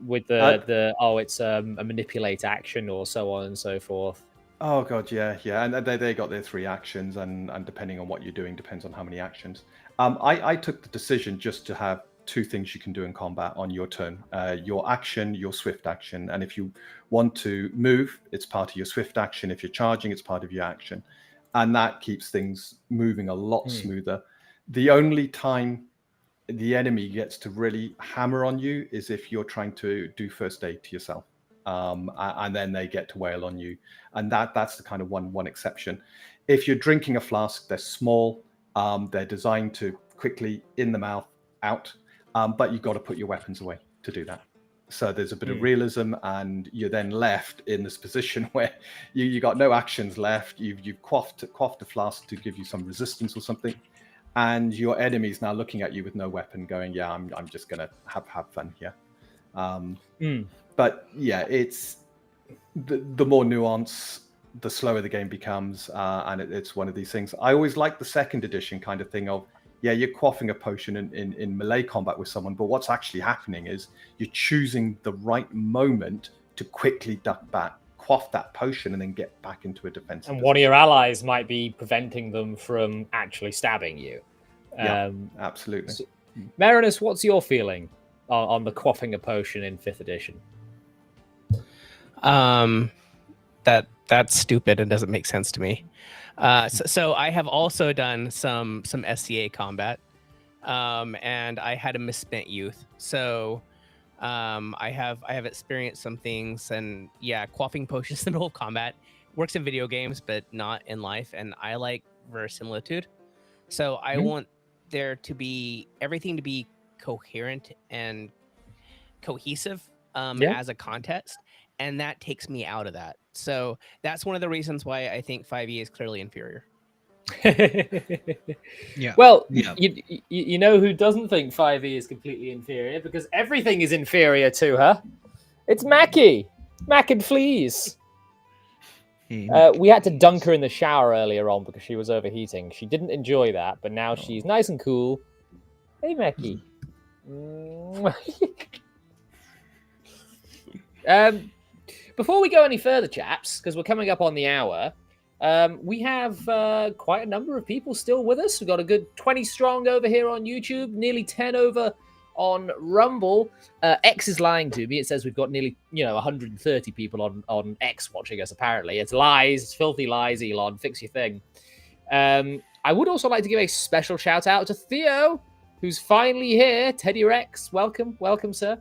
With it's a manipulate action or so on and so forth. Oh god, yeah, and they got their 3 actions, and depending on what you're doing, depends on how many actions. I took the decision just to have 2 things you can do in combat on your turn: your action, your swift action. And if you want to move, it's part of your swift action. If you're charging, it's part of your action, and that keeps things moving a lot smoother. The only time the enemy gets to really hammer on you is if you're trying to do first aid to yourself. and then they get to wail on you. And that's the kind of one exception. If you're drinking a flask, they're small. They're designed to quickly in the mouth, out. But you've got to put your weapons away to do that. So there's a bit of realism, and you're then left in this position where you got no actions left. You've quaffed a flask to give you some resistance or something, and your enemy's now looking at you with no weapon, going, "Yeah, I'm just gonna have fun here." But yeah, it's the more nuance, the slower the game becomes, and it's one of these things. I always like the second edition kind of thing of, yeah, you're quaffing a potion in melee combat with someone, but what's actually happening is you're choosing the right moment to quickly duck back, quaff that potion, and then get back into a defensive And one of your allies might be preventing them from actually stabbing you. Yeah, absolutely. So, Marinus, what's your feeling on the quaffing a potion in 5th edition? That's stupid and doesn't make sense to me. So I have also done some SCA combat, and I had a misspent youth. So I have experienced some things, and yeah, quaffing potions in the middle of combat works in video games, but not in life. And I like verisimilitude, so I want there to be everything to be coherent and cohesive as a context, and that takes me out of that. So that's one of the reasons why I think 5e is clearly inferior. Yeah. Well, Yeah. You know who doesn't think 5e is completely inferior, because everything is inferior to her. It's Mackie. Mac and Fleas. We had to dunk her in the shower earlier on because she was overheating. She didn't enjoy that, but now she's nice and cool. Hey, Mackie. Before we go any further, chaps, because we're coming up on the hour, we have quite a number of people still with us. We've got a good 20 strong over here on YouTube, nearly 10 over on Rumble. X is lying to me. It says we've got nearly 130 people on X watching us, apparently. It's lies. It's filthy lies, Elon. Fix your thing. I would also like to give a special shout out to Theo, who's finally here. Teddy Rex, welcome, sir.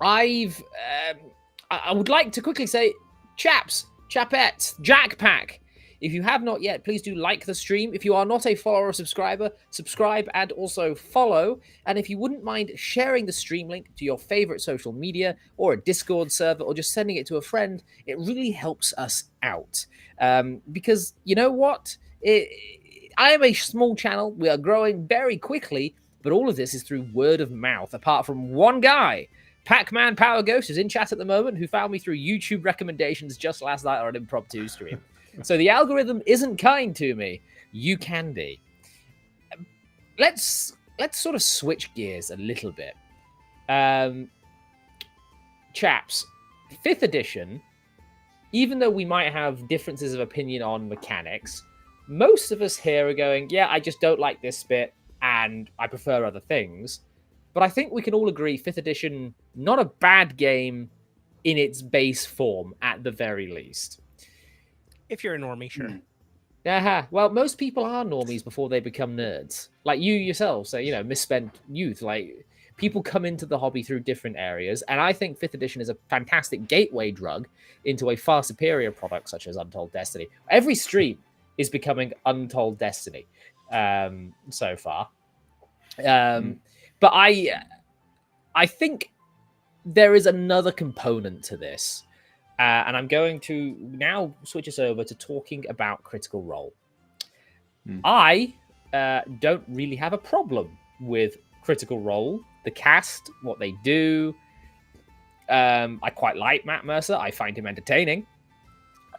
I would like to quickly say, chaps, chapettes, Jackpack, if you have not yet, please do like the stream. If you are not a follower or subscriber, subscribe and also follow. And if you wouldn't mind sharing the stream link to your favorite social media or a Discord server, or just sending it to a friend, it really helps us out. Because you know what? I am a small channel. We are growing very quickly, but all of this is through word of mouth, apart from one guy. Pac-Man Power Ghost is in chat at the moment, who found me through YouTube recommendations just last night on an impromptu stream. So the algorithm isn't kind to me. You can be. Let's sort of switch gears a little bit. Chaps, 5th edition, even though we might have differences of opinion on mechanics, most of us here are going, yeah, I just don't like this bit and I prefer other things. But I think we can all agree 5th edition, not a bad game in its base form, at the very least. If you're a normie, sure. Well, most people are normies before they become nerds. Like you yourself, so, misspent youth. Like, people come into the hobby through different areas, and I think 5th edition is a fantastic gateway drug into a far superior product such as Untold Destiny. Every stream is becoming Untold Destiny so far. But I think there is another component to this, and I'm going to now switch us over to talking about Critical Role. I don't really have a problem with Critical Role, the cast, what they do. I quite like Matt Mercer. I find him entertaining.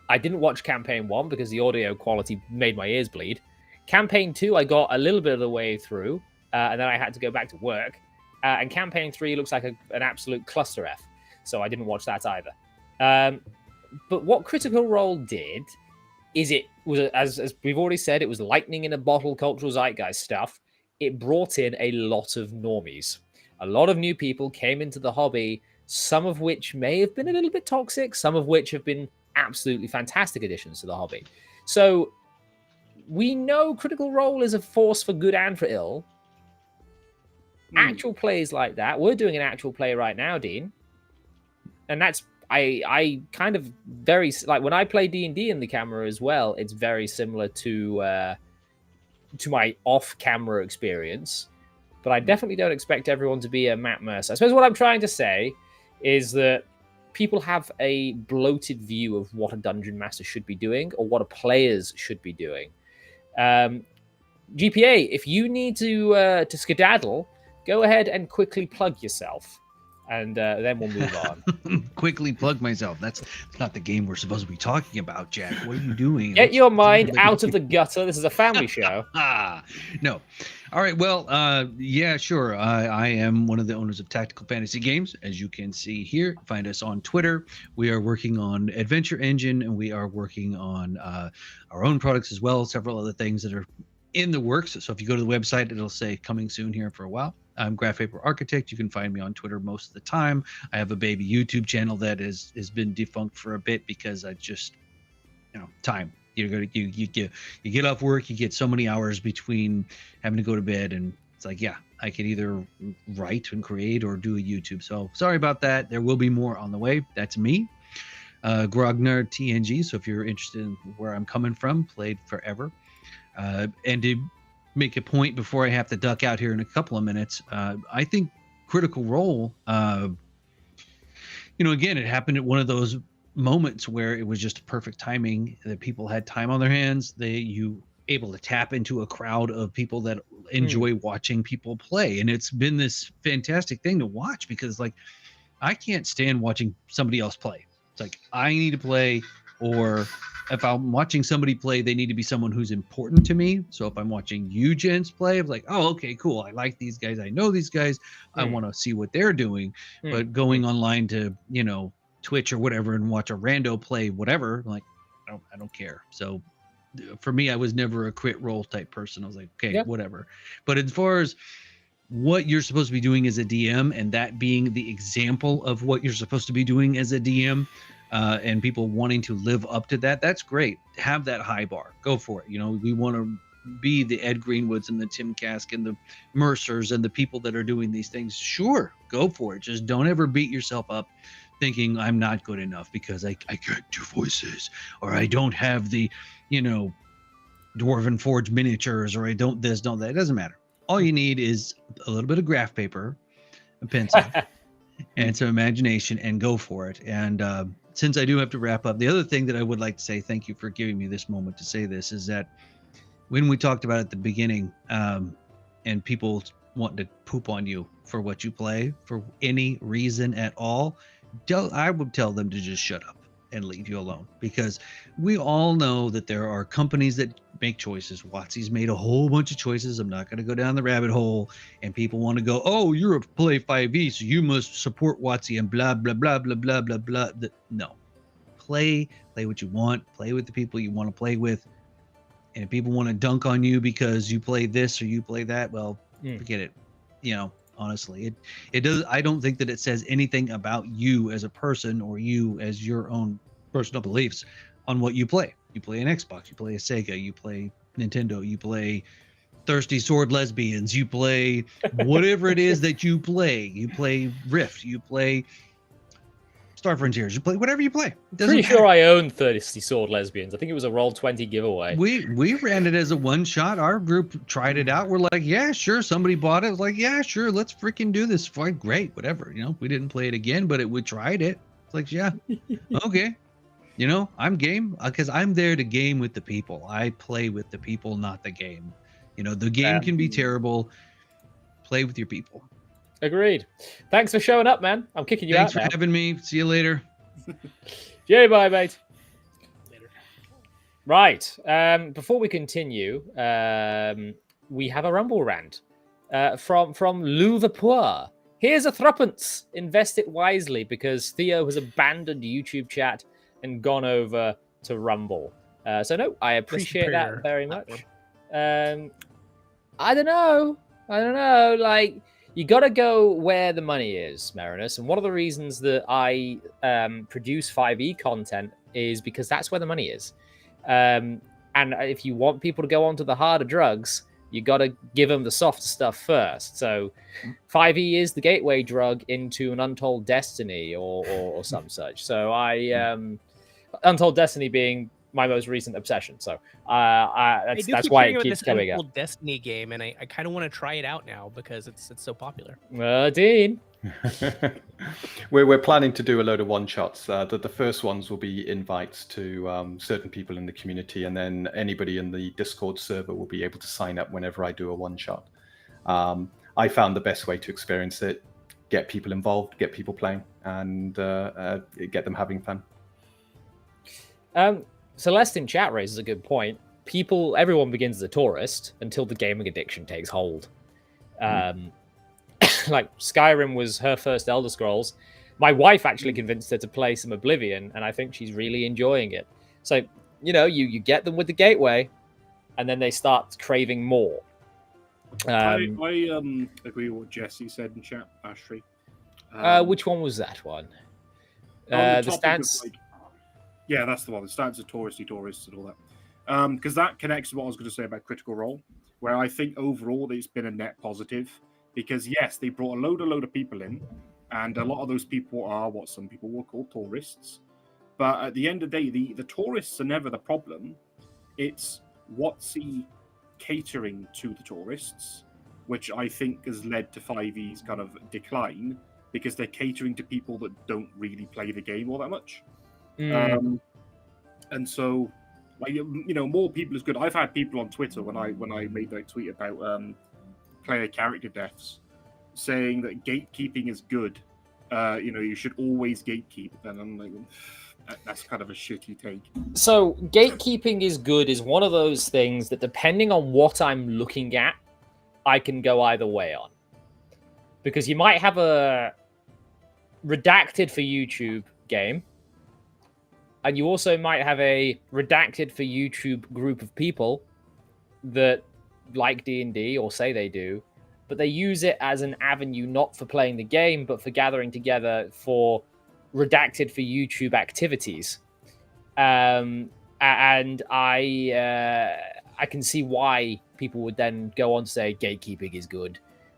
I didn't watch Campaign 1 because the audio quality made my ears bleed. Campaign 2, I got a little bit of the way through. And then I had to go back to work. And Campaign 3 looks like an absolute cluster F. So I didn't watch that either. But what Critical Role did is it was, as we've already said, it was lightning in a bottle, cultural zeitgeist stuff. It brought in a lot of normies. A lot of new people came into the hobby, some of which may have been a little bit toxic, some of which have been absolutely fantastic additions to the hobby. So we know Critical Role is a force for good and for ill. Actual plays like that. We're doing an actual play right now, Dean. and that's I kind of very like when I play D&D in the camera as well. It's very similar to my off-camera experience, but I definitely don't expect everyone to be a Matt Mercer. I suppose what I'm trying to say is that people have a bloated view of what a dungeon master should be doing or what a players should be doing. GPA, if you need to skedaddle, go ahead and quickly plug yourself, and then we'll move on. Quickly plug myself. That's not the game we're supposed to be talking about, Jack. What are you doing? Get your mind out of the gutter. This is a family show. No. All right. Well, yeah, sure. I am one of the owners of Tactical Fantasy Games, as you can see here. Find us on Twitter. We are working on Adventure Engine, and we are working on our own products as well. Several other things that are in the works. So if you go to the website, it'll say coming soon here for a while. I'm Graph Paper Architect. You can find me on Twitter most of the time. I have a baby YouTube channel that has been defunct for a bit because I just, time. You get off work, you get so many hours between having to go to bed, and it's like, yeah, I can either write and create or do a YouTube. So sorry about that. There will be more on the way. That's me, Grogner TNG. So if you're interested in where I'm coming from, played forever, and to make a point before I have to duck out here in a couple of minutes, I think Critical Role, again, it happened at one of those moments where it was just perfect timing that people had time on their hands. You able to tap into a crowd of people that enjoy watching people play, and it's been this fantastic thing to watch because, like, I can't stand watching somebody else play. It's like I need to play, or if I'm watching somebody play, they need to be someone who's important to me. So if I'm watching you gents play, I'm like, oh, okay, cool. I like these guys. I know these guys. I want to see what they're doing. But going online to, Twitch or whatever and watch a rando play whatever, like, I don't care. So for me, I was never a crit roll type person. I was like, okay, whatever. But as far as what you're supposed to be doing as a DM, and that being the example of what you're supposed to be doing as a DM, and people wanting to live up to that, that's great. Have that high bar. Go for it. We want to be the Ed Greenwoods and the Tim Kask and the Mercers and the people that are doing these things. Sure, go for it. Just don't ever beat yourself up thinking I'm not good enough because I can't do voices, or I don't have the, Dwarven Forge miniatures, or I don't this, don't that. It doesn't matter. All you need is a little bit of graph paper, a pencil, and some imagination, and go for it. And since I do have to wrap up, the other thing that I would like to say, thank you for giving me this moment to say this, is that when we talked about at the beginning, and people want to poop on you for what you play for any reason at all, I would tell them to just shut up and leave you alone, because we all know that there are companies that make choices. WotC's made a whole bunch of choices. I'm not going to go down the rabbit hole, and people want to go, oh, you're a play 5e, so you must support WotC and blah, blah, blah, blah, blah, blah, blah. No, play what you want, play with the people you want to play with. And if people want to dunk on you because you play this or you play that, well, forget it. Honestly, it does. I don't think that it says anything about you as a person or you as your own personal beliefs on what you play. You play an Xbox, you play a Sega, you play Nintendo, you play Thirsty Sword Lesbians, you play whatever it is that you play. You play Rift, you play Star Frontiers, you play whatever you play. Pretty sure I own Thirsty Sword Lesbians. I think it was a Roll20 giveaway. We ran it as a one shot. Our group tried it out. We're like, yeah, sure. Somebody bought it. It was like, yeah, sure. Let's freaking do this. Fine, great, whatever. We didn't play it again, but we tried it. It's like, yeah, okay. I'm game because I'm there to game with the people. I play with the people, not the game. The game can be terrible. Play with your people. Agreed. Thanks for showing up, man. I'm kicking you out. Thanks for having me. See you later. Bye, mate. Later. Right. Before we continue, we have a Rumble rant from Lou the Poor. Here's a threepence. Invest it wisely because Theo has abandoned YouTube chat and gone over to Rumble. So no, I appreciate that very much. I don't know. Like, you got to go where the money is, Marinus. And one of the reasons that I produce 5e content is because that's where the money is. And if you want people to go onto the harder drugs, You got to give them the soft stuff first. So 5e is the gateway drug into an Untold Destiny or some such. So Untold Destiny being my most recent obsession. So that's why it keeps coming up. Untold Destiny game, and I kind of want to try it out now because it's so popular. Dean. We're planning to do a load of one-shots. The first ones will be invites to certain people in the community, and then anybody in the Discord server will be able to sign up whenever I do a one-shot. I found the best way to experience it: get people involved, get people playing, and get them having fun. Celeste in chat raises a good point. Everyone begins as a tourist until the gaming addiction takes hold. Like Skyrim was her first Elder Scrolls. My wife actually convinced her to play some Oblivion, and I think she's really enjoying it. So, you get them with the gateway, and then they start craving more. I agree with what Jesse said in chat, Ashley. Which one was that one? The stance. Yeah, that's the one. The stance of tourists and all that. Because that connects to what I was going to say about Critical Role, where I think overall it's been a net positive. Because yes, they brought a load of people in, and a lot of those people are what some people will call tourists. But at the end of the day, the tourists are never the problem. It's what's he catering to the tourists, which I think has led to 5e's kind of decline, because they're catering to people that don't really play the game all that much. And so, more people is good. I've had people on Twitter when I made that tweet about player character deaths, saying that gatekeeping is good. You should always gatekeep. And I'm like, that's kind of a shitty take. So gatekeeping is good is one of those things that, depending on what I'm looking at, I can go either way on. Because you might have a redacted for YouTube game, and you also might have a redacted for YouTube group of people that like D&D, or say they do, but they use it as an avenue not for playing the game, but for gathering together for redacted for YouTube activities. And I can see why people would then go on to say gatekeeping is good.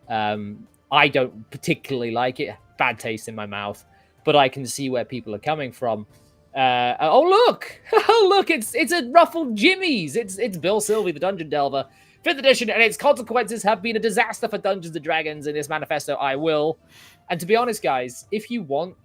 I don't particularly like it. Bad taste in my mouth, but I can see where people are coming from. Oh look! Oh look! It's a ruffled Jimmy's. It's Bill Sylvie, the Dungeon Delver, 5th edition, and its consequences have been a disaster for Dungeons and Dragons. In this manifesto, I will. And to be honest, guys, if you want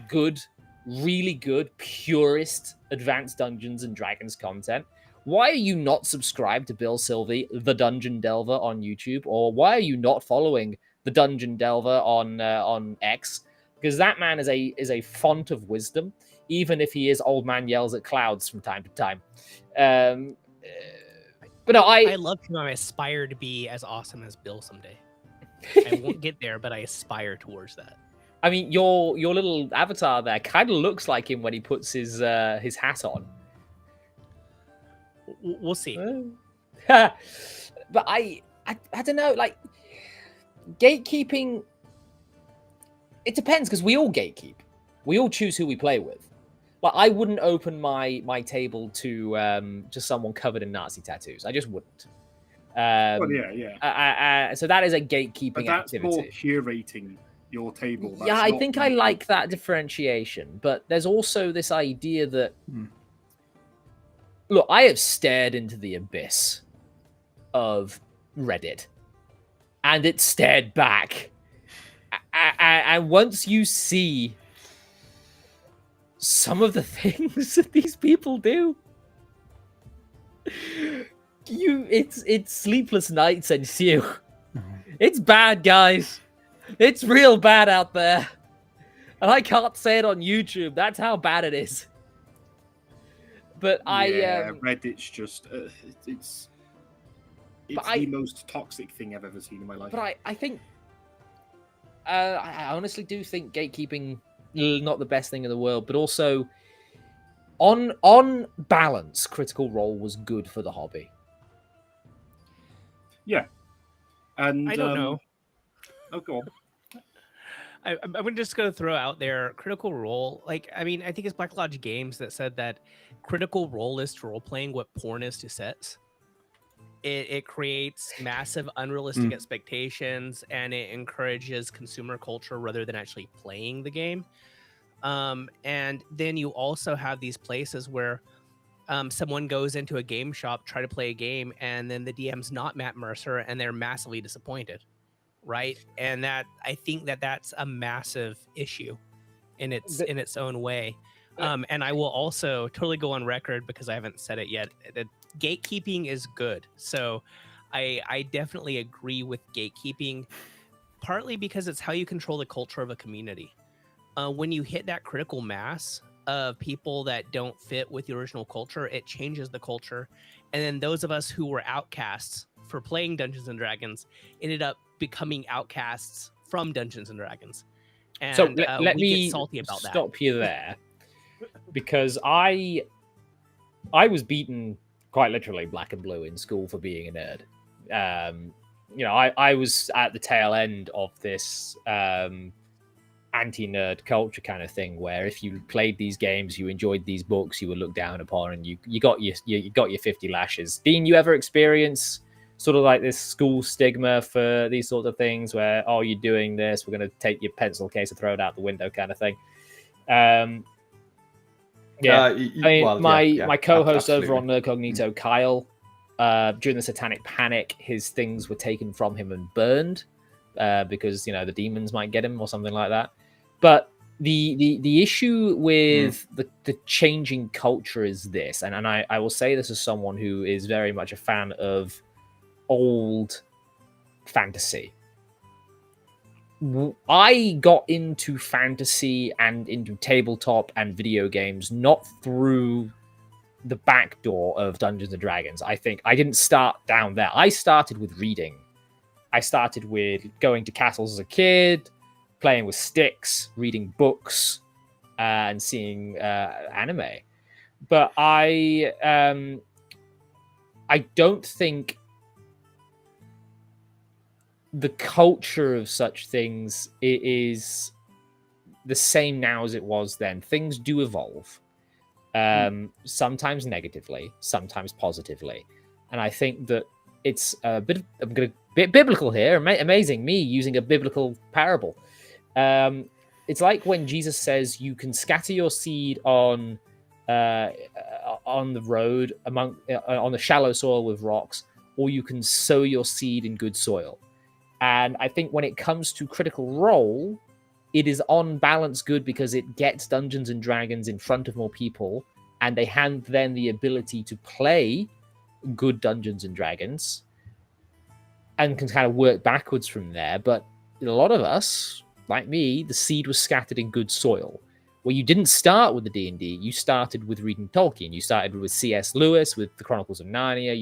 good, really good, purist, advanced Dungeons and Dragons content, why are you not subscribed to Bill Sylvie, the Dungeon Delver, on YouTube? Or why are you not following the Dungeon Delver on X? Because that man is a font of wisdom, even if he is old man yells at clouds from time to time. But no, I love to aspire to be as awesome as Bill someday. I won't get there, but I aspire towards that. I mean, your little avatar there kind of looks like him when he puts his hat on. We'll see. But I don't know, like, gatekeeping, it depends, because we all gatekeep. We all choose who we play with. Like, I wouldn't open my table to someone covered in Nazi tattoos. I just wouldn't. So that is a gatekeeping that's activity. More curating your table. Yeah, I think I like that differentiation. But there's also this idea that, look, I have stared into the abyss of Reddit, and it stared back. And once you see some of the things that these people do, it's sleepless nights ensue. It's bad, guys. It's real bad out there. And I can't say it on YouTube. That's how bad it is. But Reddit's just it's the most toxic thing I've ever seen in my life. But I think I honestly do think gatekeeping not the best thing in the world, but also on balance, Critical Role was good for the hobby. Yeah, and I don't know. Oh, go on. I'm just going to throw out there Critical Role. Like, I mean, I think it's Black Lodge Games that said that Critical Role is to role playing what porn is to sets. it creates massive unrealistic expectations, and it encourages consumer culture rather than actually playing the game. And then you also have these places where someone goes into a game shop, try to play a game, and then the DM's not Matt Mercer, and they're massively disappointed, right? And that, I think that that's a massive issue in its own way. And I will also totally go on record, because I haven't said it yet, that gatekeeping is good. So I definitely agree with gatekeeping, partly because it's how you control the culture of a community. When you hit that critical mass of people that don't fit with the original culture, it changes the culture. And then those of us who were outcasts for playing Dungeons and Dragons ended up becoming outcasts from Dungeons and Dragons. And So let we me get salty about stop you there, because I was beaten quite literally black and blue in school for being a nerd. You know, I was at the tail end of this anti-nerd culture kind of thing, where if you played these games, you enjoyed these books, you were looked down upon, and you got your 50 lashes. Dean, you ever experience sort of like this school stigma for these sorts of things, where, oh, you're doing this, we're going to take your pencil case and throw it out the window kind of thing? My co-host over on Nerdcognito, Kyle, during the Satanic Panic, his things were taken from him and burned because, you know, the demons might get him or something like that. But the issue with the changing culture is this, and I will say this as someone who is very much a fan of old fantasy. I got into fantasy and into tabletop and video games not through the back door of Dungeons and Dragons. I think I didn't start down there. I started with reading. I started with going to castles as a kid, playing with sticks, reading books, and seeing anime. But I don't think the culture of such things is the same now as it was then. Things do evolve, sometimes negatively, sometimes positively, and I think that it's a bit. I'm going to bit biblical here. Amazing, me using a biblical parable. It's like when Jesus says you can scatter your seed on the road on the shallow soil with rocks, or you can sow your seed in good soil. And I think when it comes to Critical Role, it is on balance good, because it gets Dungeons and Dragons in front of more people, and they have then the ability to play good Dungeons and Dragons and can kind of work backwards from there. But a lot of us, like me, the seed was scattered in good soil, where you didn't start with the D&D. You started with reading Tolkien. You started with C.S. Lewis, with the Chronicles of Narnia.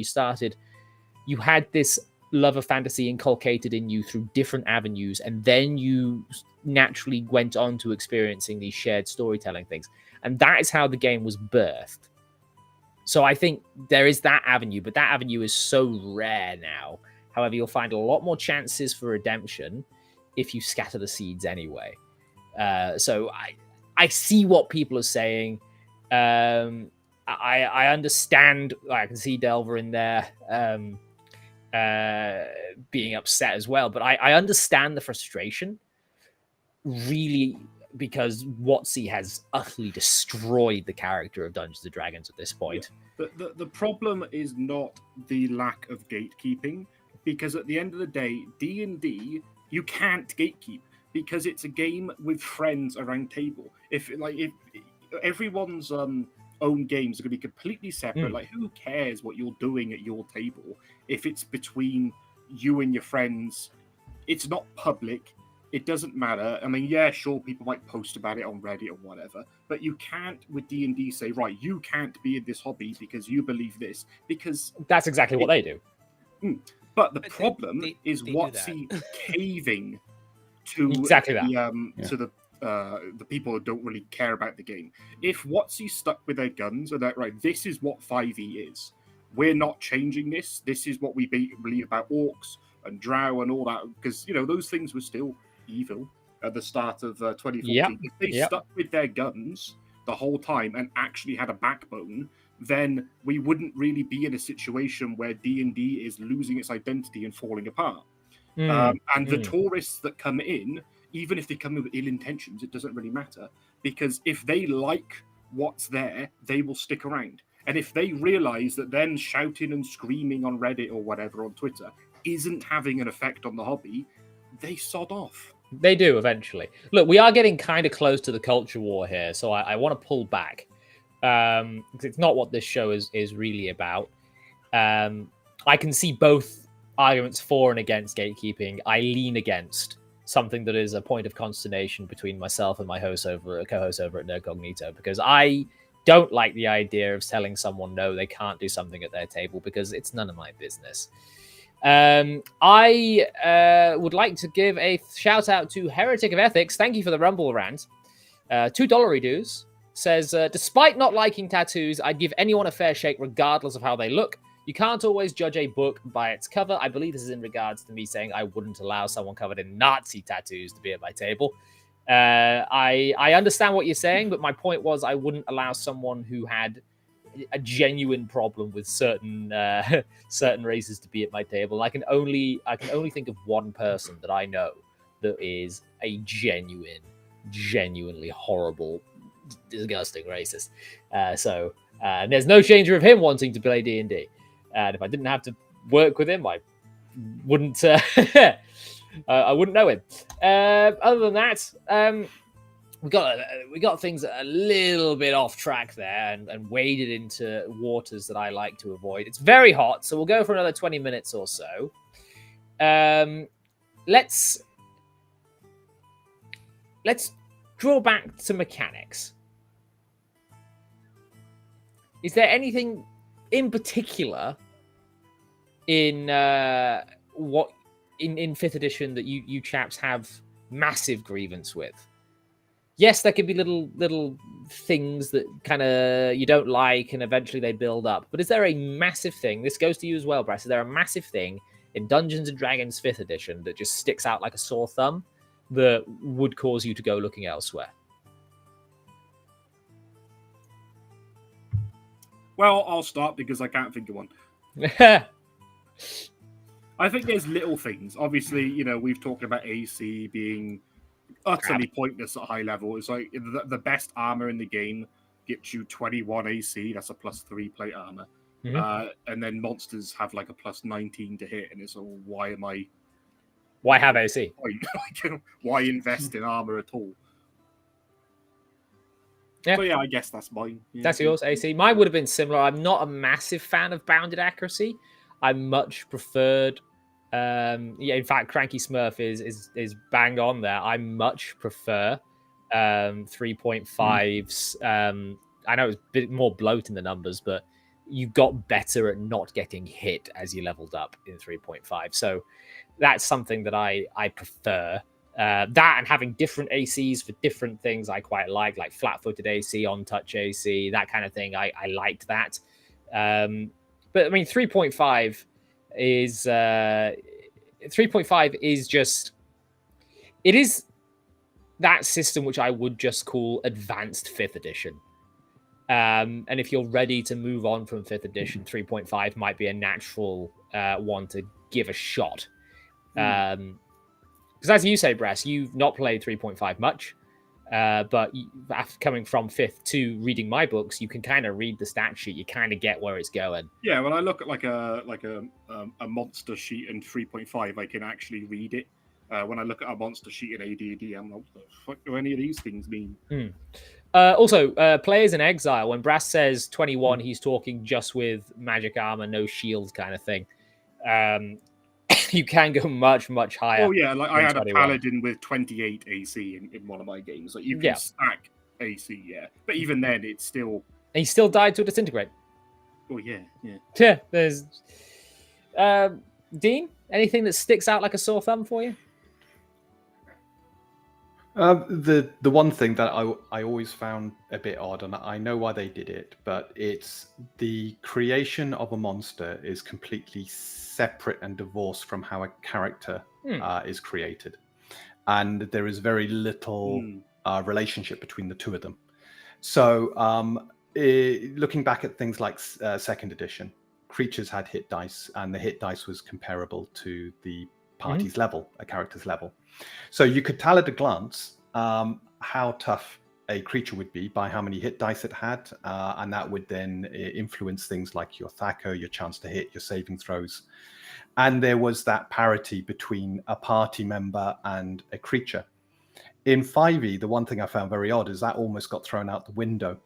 You had this love of fantasy inculcated in you through different avenues, and then you naturally went on to experiencing these shared storytelling things, and that is how the game was birthed. So I think there is that avenue, but that avenue is so rare now. However, you'll find a lot more chances for redemption if you scatter the seeds anyway. So I see what people are saying. I understand. I can see Delver in there being upset as well, but I understand the frustration, really, because WotC has utterly destroyed the character of Dungeons and Dragons at this point. Yeah. The problem is not the lack of gatekeeping, because at the end of the day, D&D, you can't gatekeep, because it's a game with friends around table. If everyone's own games are going to be completely separate, like, who cares what you're doing at your table if it's between you and your friends? It's not public. It doesn't matter. I mean, yeah, sure, people might post about it on Reddit or whatever, but you can't, with D&D, say, right, you can't be in this hobby because you believe this, because that's exactly what they do. But the problem is WotC caving to exactly that. To the people who don't really care about the game. If WotC stuck with their guns and that, right, this is what 5e is. We're not changing this. This is what we believe about orcs and drow and all that, because, you know, those things were still evil at the start of 2014. If they stuck with their guns the whole time and actually had a backbone, then we wouldn't really be in a situation where D&D is losing its identity and falling apart. And the tourists that come in, even if they come in with ill intentions, it doesn't really matter, because if they like what's there, they will stick around. And if they realize that then shouting and screaming on Reddit or whatever on Twitter isn't having an effect on the hobby, they sod off. They do eventually. Look, we are getting kind of close to the culture war here, so I want to pull back. Because it's not what this show is really about. I can see both arguments for and against gatekeeping. I lean against something that is a point of consternation between myself and my co-host over at Nerdcognito, because I don't like the idea of telling someone no, they can't do something at their table, because it's none of my business. I would like to give a shout out to Heretic of Ethics. Thank you for the Rumble rant. $2 dues says, despite not liking tattoos, I'd give anyone a fair shake regardless of how they look. You can't always judge a book by its cover. I believe this is in regards to me saying I wouldn't allow someone covered in Nazi tattoos to be at my table. I understand what you're saying, but my point was I wouldn't allow someone who had a genuine problem with certain certain races to be at my table. I can only think of one person that I know that is a genuinely horrible, disgusting racist. So there's no danger of him wanting to play D&D. And if I didn't have to work with him, I wouldn't. I wouldn't know him. Other than that, we got things a little bit off track there and waded into waters that I like to avoid. It's very hot, so we'll go for another 20 minutes or so. Let's draw back to mechanics. Is there anything in particular in in 5th edition that you chaps have massive grievance with? Yes, there could be little things that kind of you don't like, and eventually they build up. But is there a massive thing? This goes to you as well, Brass. Is there a massive thing in Dungeons and Dragons 5th edition that just sticks out like a sore thumb that would cause you to go looking elsewhere? Well, I'll start because I can't think of one. I think there's little things. Obviously, you know, we've talked about AC being utterly pointless at high level. It's like the best armor in the game gets you 21 AC. That's a +3 plate armor. And then monsters have like a +19 to hit. And it's all, why have AC? Why invest in armor at all? Yeah. So yeah, I guess that's mine. Yeah. That's yours, AC. Mine would have been similar. I'm not a massive fan of bounded accuracy. I much preferred. In fact, Cranky Smurf is bang on there. I much prefer 3.5s. I know it's a bit more bloat in the numbers, but you got better at not getting hit as you leveled up in 3.5. So that's something that I prefer. That and having different ACs for different things I quite like flat-footed AC, on-touch AC, that kind of thing. I liked that. But I mean, 3.5 is just, it is that system which I would just call advanced 5th edition. And if you're ready to move on from 5th edition, 3.5 might be a natural one to give a shot. Because as you say, Brass, you've not played 3.5 much, but after coming from 5th to reading my books, you can kind of read the stat sheet. You kind of get where it's going. Yeah, when I look at like a monster sheet in 3.5, I can actually read it. When I look at a monster sheet in AD&D, I'm like, what the fuck do any of these things mean? Also, players in exile, when Brass says 21, he's talking just with magic armor, no shield kind of thing. You can go much higher. Oh yeah, like I had 21. a paladin with 28 AC in one of my games. Like you can stack AC, yeah, but even then, it's still. And he still died to a disintegrate. Oh yeah. Yeah. There's Dean. Anything that sticks out like a sore thumb for you? The one thing that I always found a bit odd, and I know why they did it, but it's the creation of a monster is completely separate and divorced from how a character is created, and there is very little relationship between the two of them. So looking back at things like second edition, creatures had hit dice, and the hit dice was comparable to the party's level, a character's level. So you could tell at a glance how tough a creature would be by how many hit dice it had, and that would then influence things like your THAC0, your chance to hit, your saving throws. And there was that parity between a party member and a creature. In 5e, the one thing I found very odd is that almost got thrown out the window.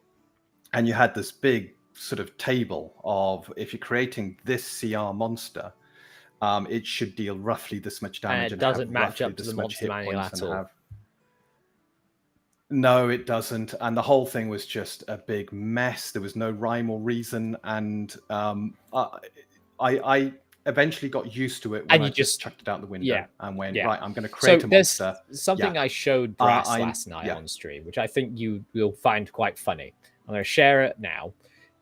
And you had this big sort of table of, if you're creating this CR monster, it should deal roughly this much damage. And it doesn't match up to the monster manual at all. No, it doesn't. And the whole thing was just a big mess. There was no rhyme or reason. And I eventually got used to it when I just chucked it out the window and went, right, I'm going to create a monster. Something I showed Brass last night on stream, which I think you will find quite funny. I'm going to share it now.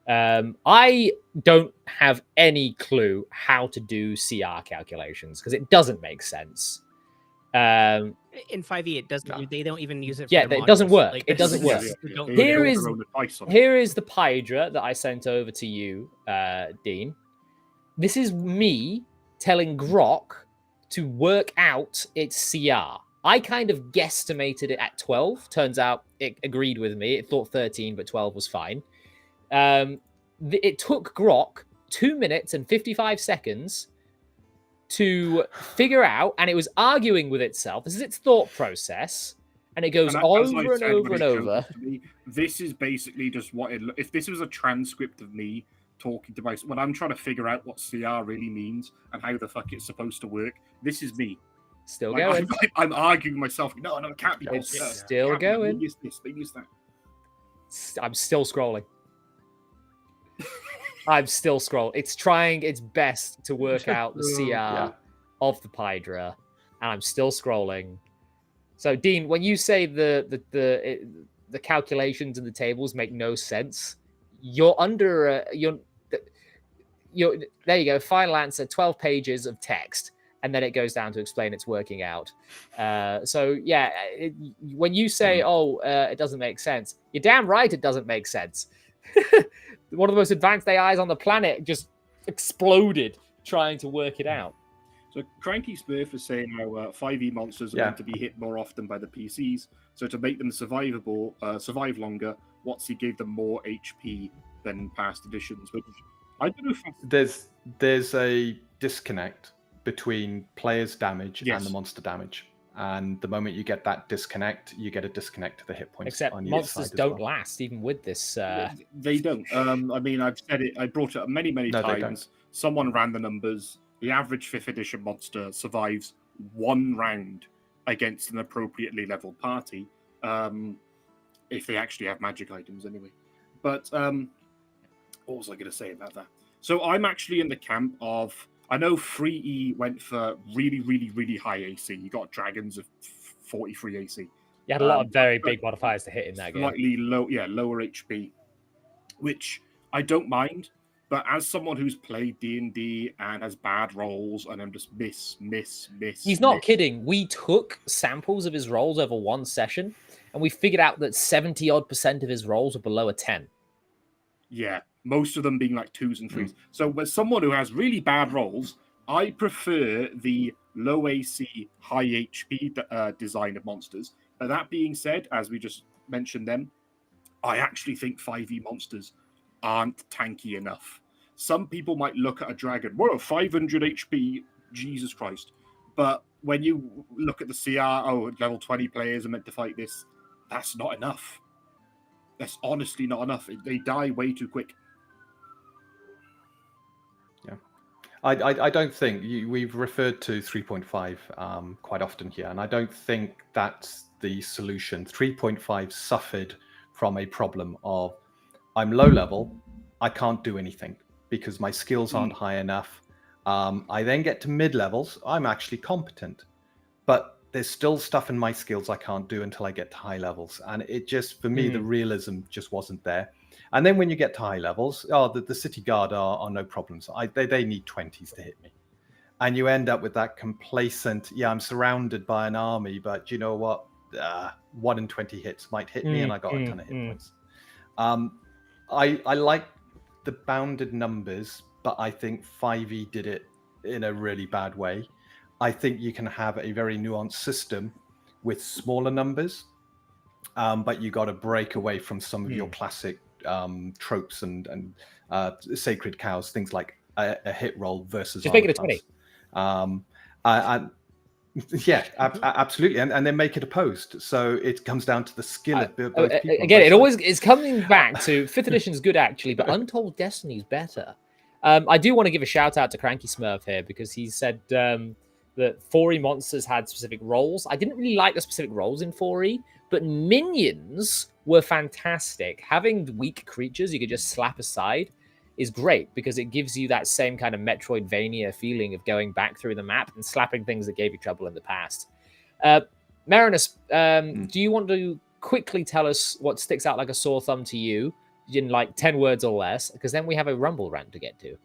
I don't have any clue how to do CR calculations because it doesn't make sense. In 5e, it doesn't. They don't even use it. For it doesn't work. Like, it doesn't work. Here is the Pydra that I sent over to you, Dean. This is me telling Grok to work out its CR. I kind of guesstimated it at 12. Turns out it agreed with me. It thought 13, but 12 was fine. It took Grok 2 minutes and 55 seconds to figure out, and it was arguing with itself. This is its thought process, and it goes over and over and over. This is basically just what it. If this was a transcript of me talking to myself, when I'm trying to figure out what CR really means and how the fuck it's supposed to work, this is me. Still going. I'm arguing myself. No, it can't be. It's still going. Maybe it's this. Maybe it's that. I'm still scrolling. I'm still scrolling. It's trying its best to work out the CR of the Pydra, and I'm still scrolling. So, Dean, when you say the calculations and the tables make no sense, you're under you're there. You go. Final answer: 12 pages of text, and then it goes down to explain it's working out. So, yeah, when you say, it doesn't make sense, you're damn right it doesn't make sense. One of the most advanced AIs on the planet just exploded trying to work it out. So Cranky Smurf is saying how 5e monsters are meant to be hit more often by the PCs. So to make them survive longer, WotC gave them more HP than past editions. Which I don't know if there's a disconnect between players' damage and the monster damage. And the moment you get that disconnect, you get a disconnect to the hit points. Except on monsters don't last, even with this. They don't. I mean, I've said it. I brought it up many times. Someone ran the numbers. The average 5th edition monster survives 1 round against an appropriately leveled party, if they actually have magic items, anyway. But what was I going to say about that? So I'm actually in the camp of. I know 3E went for really, really, really high AC. You got dragons of 43 AC. You had a lot of very big modifiers to hit in that game. Slightly lower HP, which I don't mind. But as someone who's played D&D and has bad rolls, and I'm just miss. He's not kidding. We took samples of his rolls over one session, and we figured out that 70% of his rolls were below a 10. Yeah. Most of them being like 2s and 3s. So as someone who has really bad rolls, I prefer the low AC, high HP design of monsters. But that being said, as we just mentioned them, I actually think 5e monsters aren't tanky enough. Some people might look at a dragon, whoa, 500 HP, Jesus Christ. But when you look at the CR, level 20 players are meant to fight this, that's not enough. That's honestly not enough. They die way too quick. I don't think we've referred to 3.5 quite often here, and I don't think that's the solution. 3.5 suffered from a problem of I'm low level, I can't do anything because my skills aren't high enough. I then get to mid levels, I'm actually competent, but there's still stuff in my skills I can't do until I get to high levels, and it just, for me, the realism just wasn't there. And then when you get to high levels, the city guard are no problems. They need 20s to hit me. And you end up with that complacent, I'm surrounded by an army, but you know what? 1 in 20 hits might hit me and I got a ton of hit points. I like the bounded numbers, but I think 5e did it in a really bad way. I think you can have a very nuanced system with smaller numbers, but you got to break away from some of your classic tropes and sacred cows, things like a hit roll versus Just make it a armor 20. class. Yeah, absolutely, and then make it opposed. So it comes down to the skill of both people. Again, it always is coming back to 5th edition is good actually, but Untold Destiny is better. I do want to give a shout out to Cranky Smurf here because he said that 4E monsters had specific roles. I didn't really like the specific roles in 4E, but minions were fantastic. Having weak creatures you could just slap aside is great because it gives you that same kind of Metroidvania feeling of going back through the map and slapping things that gave you trouble in the past. Marinus, do you want to quickly tell us what sticks out like a sore thumb to you in like 10 words or less? Because then we have a Rumble rant to get to.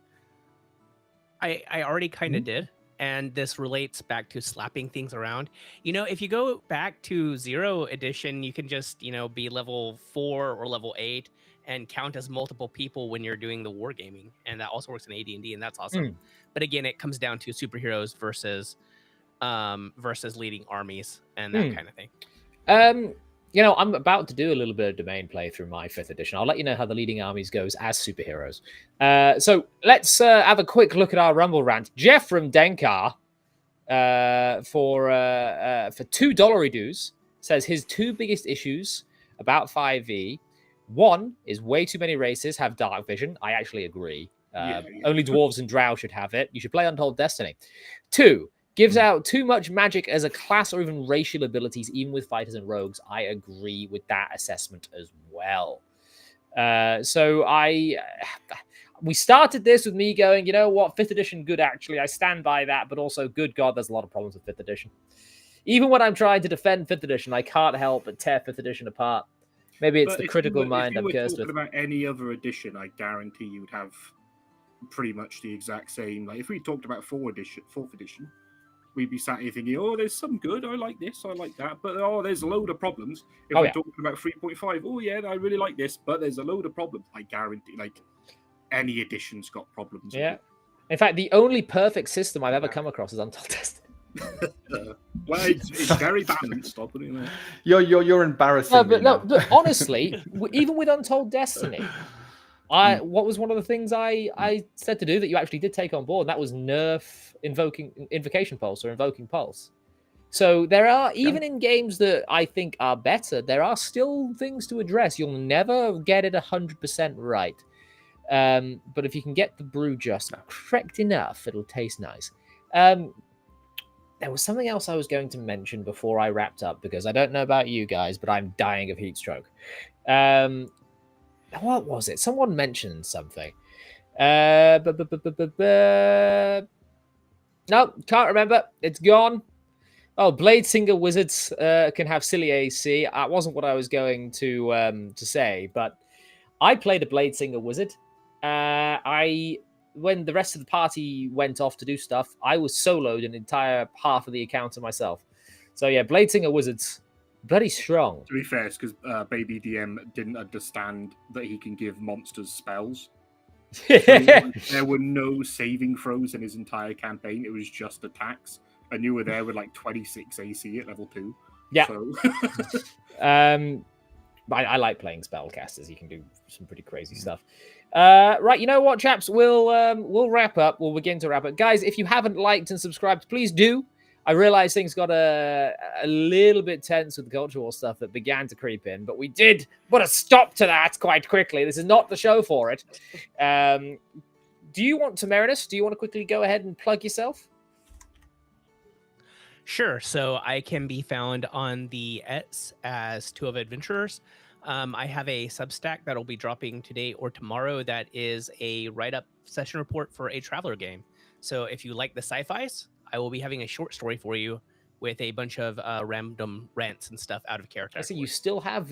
I already kind of did. And this relates back to slapping things around. You know, if you go back to 0 edition, you can just, be level 4 or level 8 and count as multiple people when you're doing the wargaming. And that also works in AD&D, and that's awesome. But again, it comes down to superheroes versus leading armies and that kind of thing. I'm about to do a little bit of domain play through my 5th edition. I'll let you know how the leading armies goes as superheroes. So let's have a quick look at our Rumble rant. Jeff from Denkar for $2 dues says his 2 biggest issues about 5e. 1 is way too many races have dark vision. I actually agree. Only dwarves and drow should have it. You should play Untold Destiny. 2, gives out too much magic as a class or even racial abilities, even with fighters and rogues. I agree with that assessment as well. We started this with me going, you know what, 5th edition, good actually. I stand by that, but also, good God, there's a lot of problems with 5th edition. Even when I'm trying to defend 5th edition, I can't help but tear 5th edition apart. Maybe it's the critical mind I'm cursed with. If you were talking about any other edition, I guarantee you'd have pretty much the exact same. Like if we talked about 4th edition, we'd be sat here thinking, oh, there's some good, I like this, I like that, but there's a load of problems. If we're talking about 3.5, oh yeah, I really like this, but there's a load of problems. I guarantee, like, any edition's got problems. Yeah. In fact, the only perfect system I've ever come across is Untold Destiny. Well, it's very balanced. Stop putting it there. You're embarrassing. But honestly, even with Untold Destiny, what was one of the things I said to do that you actually did take on board? That was nerf Invocation Pulse or Invoking Pulse. So there are, even in games that I think are better, there are still things to address. You'll never get it 100% right. But if you can get the brew just correct enough, it'll taste nice. There was something else I was going to mention before I wrapped up, because I don't know about you guys, but I'm dying of heat stroke. What was it? Someone mentioned something. No, can't remember. It's gone. Oh, Bladesinger Wizards can have silly AC. That wasn't what I was going to say, but I played a Bladesinger Wizard. When the rest of the party went off to do stuff, I was soloed an entire half of the account to myself. So yeah, Bladesinger Wizards, bloody strong. To be fair, it's because Baby DM didn't understand that he can give monsters spells. So there were no saving throws in his entire campaign. It was just attacks. And you were there with like 26 AC at level 2. Yeah. So... I like playing spellcasters. You can do some pretty crazy stuff. Right, you know what, chaps? We'll wrap up. We'll begin to wrap up. Guys, if you haven't liked and subscribed, please do. I realize things got a little bit tense with the culture war stuff that began to creep in, but we did put a stop to that quite quickly. This is not the show for it. Do you want to, Marinus? Do you want to quickly go ahead and plug yourself? Sure. So I can be found on the Ets as Two of Adventurers. I have a Substack that'll be dropping today or tomorrow that is a write-up session report for a Traveler game. So if you like the sci-fis, I will be having a short story for you with a bunch of random rants and stuff out of character. I see you still have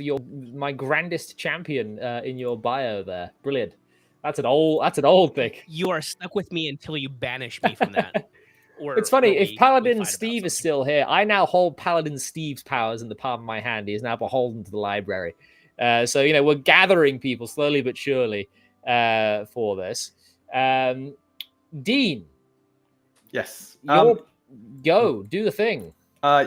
my grandest champion in your bio there. Brilliant. That's an old thing. You are stuck with me until you banish me from that. It's funny, if Paladin Steve is still here, I now hold Paladin Steve's powers in the palm of my hand. He is now beholden to the library. So, you know, we're gathering people slowly but surely for this. Dean. Yes. Go, do the thing.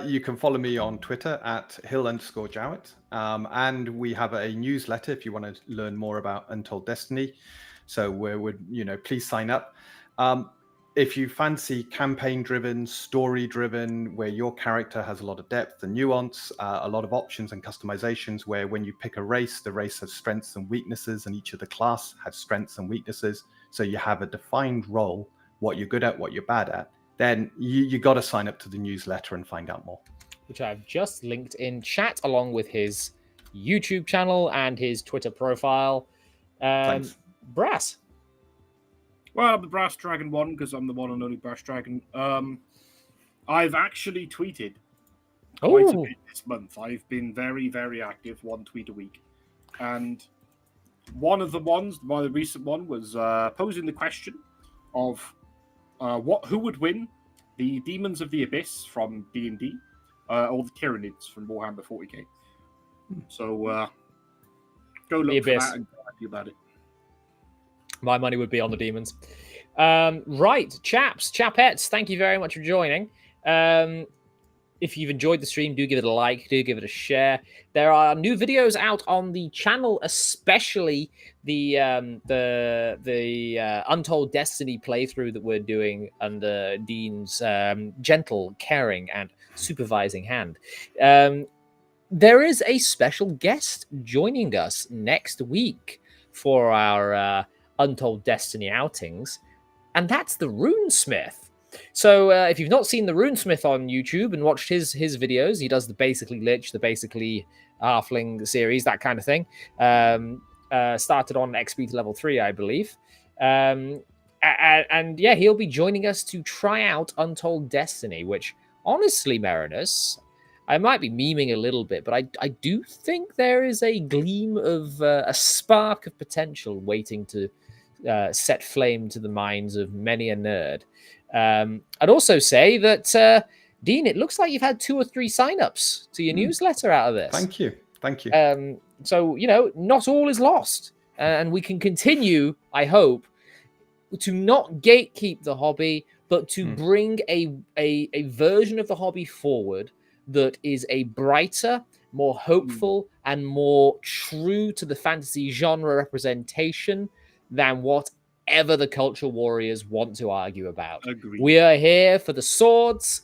You can follow me on Twitter at Hill_Jowett. And we have a newsletter if you want to learn more about Untold Destiny. So please sign up. If you fancy campaign-driven, story-driven, where your character has a lot of depth and nuance, a lot of options and customizations, where when you pick a race, the race has strengths and weaknesses, and each of the class has strengths and weaknesses. So you have a defined role, what you're good at, what you're bad at. Then you got to sign up to the newsletter and find out more. Which I've just linked in chat, along with his YouTube channel and his Twitter profile. Brass. Well, I'm the Brass Dragon 1 because I'm the one and only Brass Dragon. I've actually tweeted quite a bit this month. I've been very, very active, 1 tweet a week. And one of the recent one was posing the question of who would win, the Demons of the Abyss from D&D or the Tyranids from Warhammer 40k. So go look for that and get happy about it. My money would be on the demons. Right, chapettes, thank you very much for joining. If you've enjoyed the stream, do give it a like, do give it a share. There are new videos out on the channel, especially the Untold Destiny playthrough that we're doing under Dean's gentle, caring, and supervising hand. There is a special guest joining us next week for our Untold Destiny outings, and that's the Runesmith. So if you've not seen the Runesmith on YouTube and watched his videos, he does the Basically Lich, the Basically Halfling series, that kind of thing. Started on XP to level 3, I believe. And yeah, he'll be joining us to try out Untold Destiny, which honestly, Marinus, I might be memeing a little bit, but I do think there is a gleam of a spark of potential waiting to set flame to the minds of many a nerd. I'd also say that, Dean, it looks like you've had 2 or 3 signups to your newsletter out of this. Thank you. So, you know, not all is lost. And we can continue, I hope, to not gatekeep the hobby, but to bring a version of the hobby forward that is a brighter, more hopeful, and more true to the fantasy genre representation than whatever the culture warriors want to argue about. Agreed. We are here for the swords,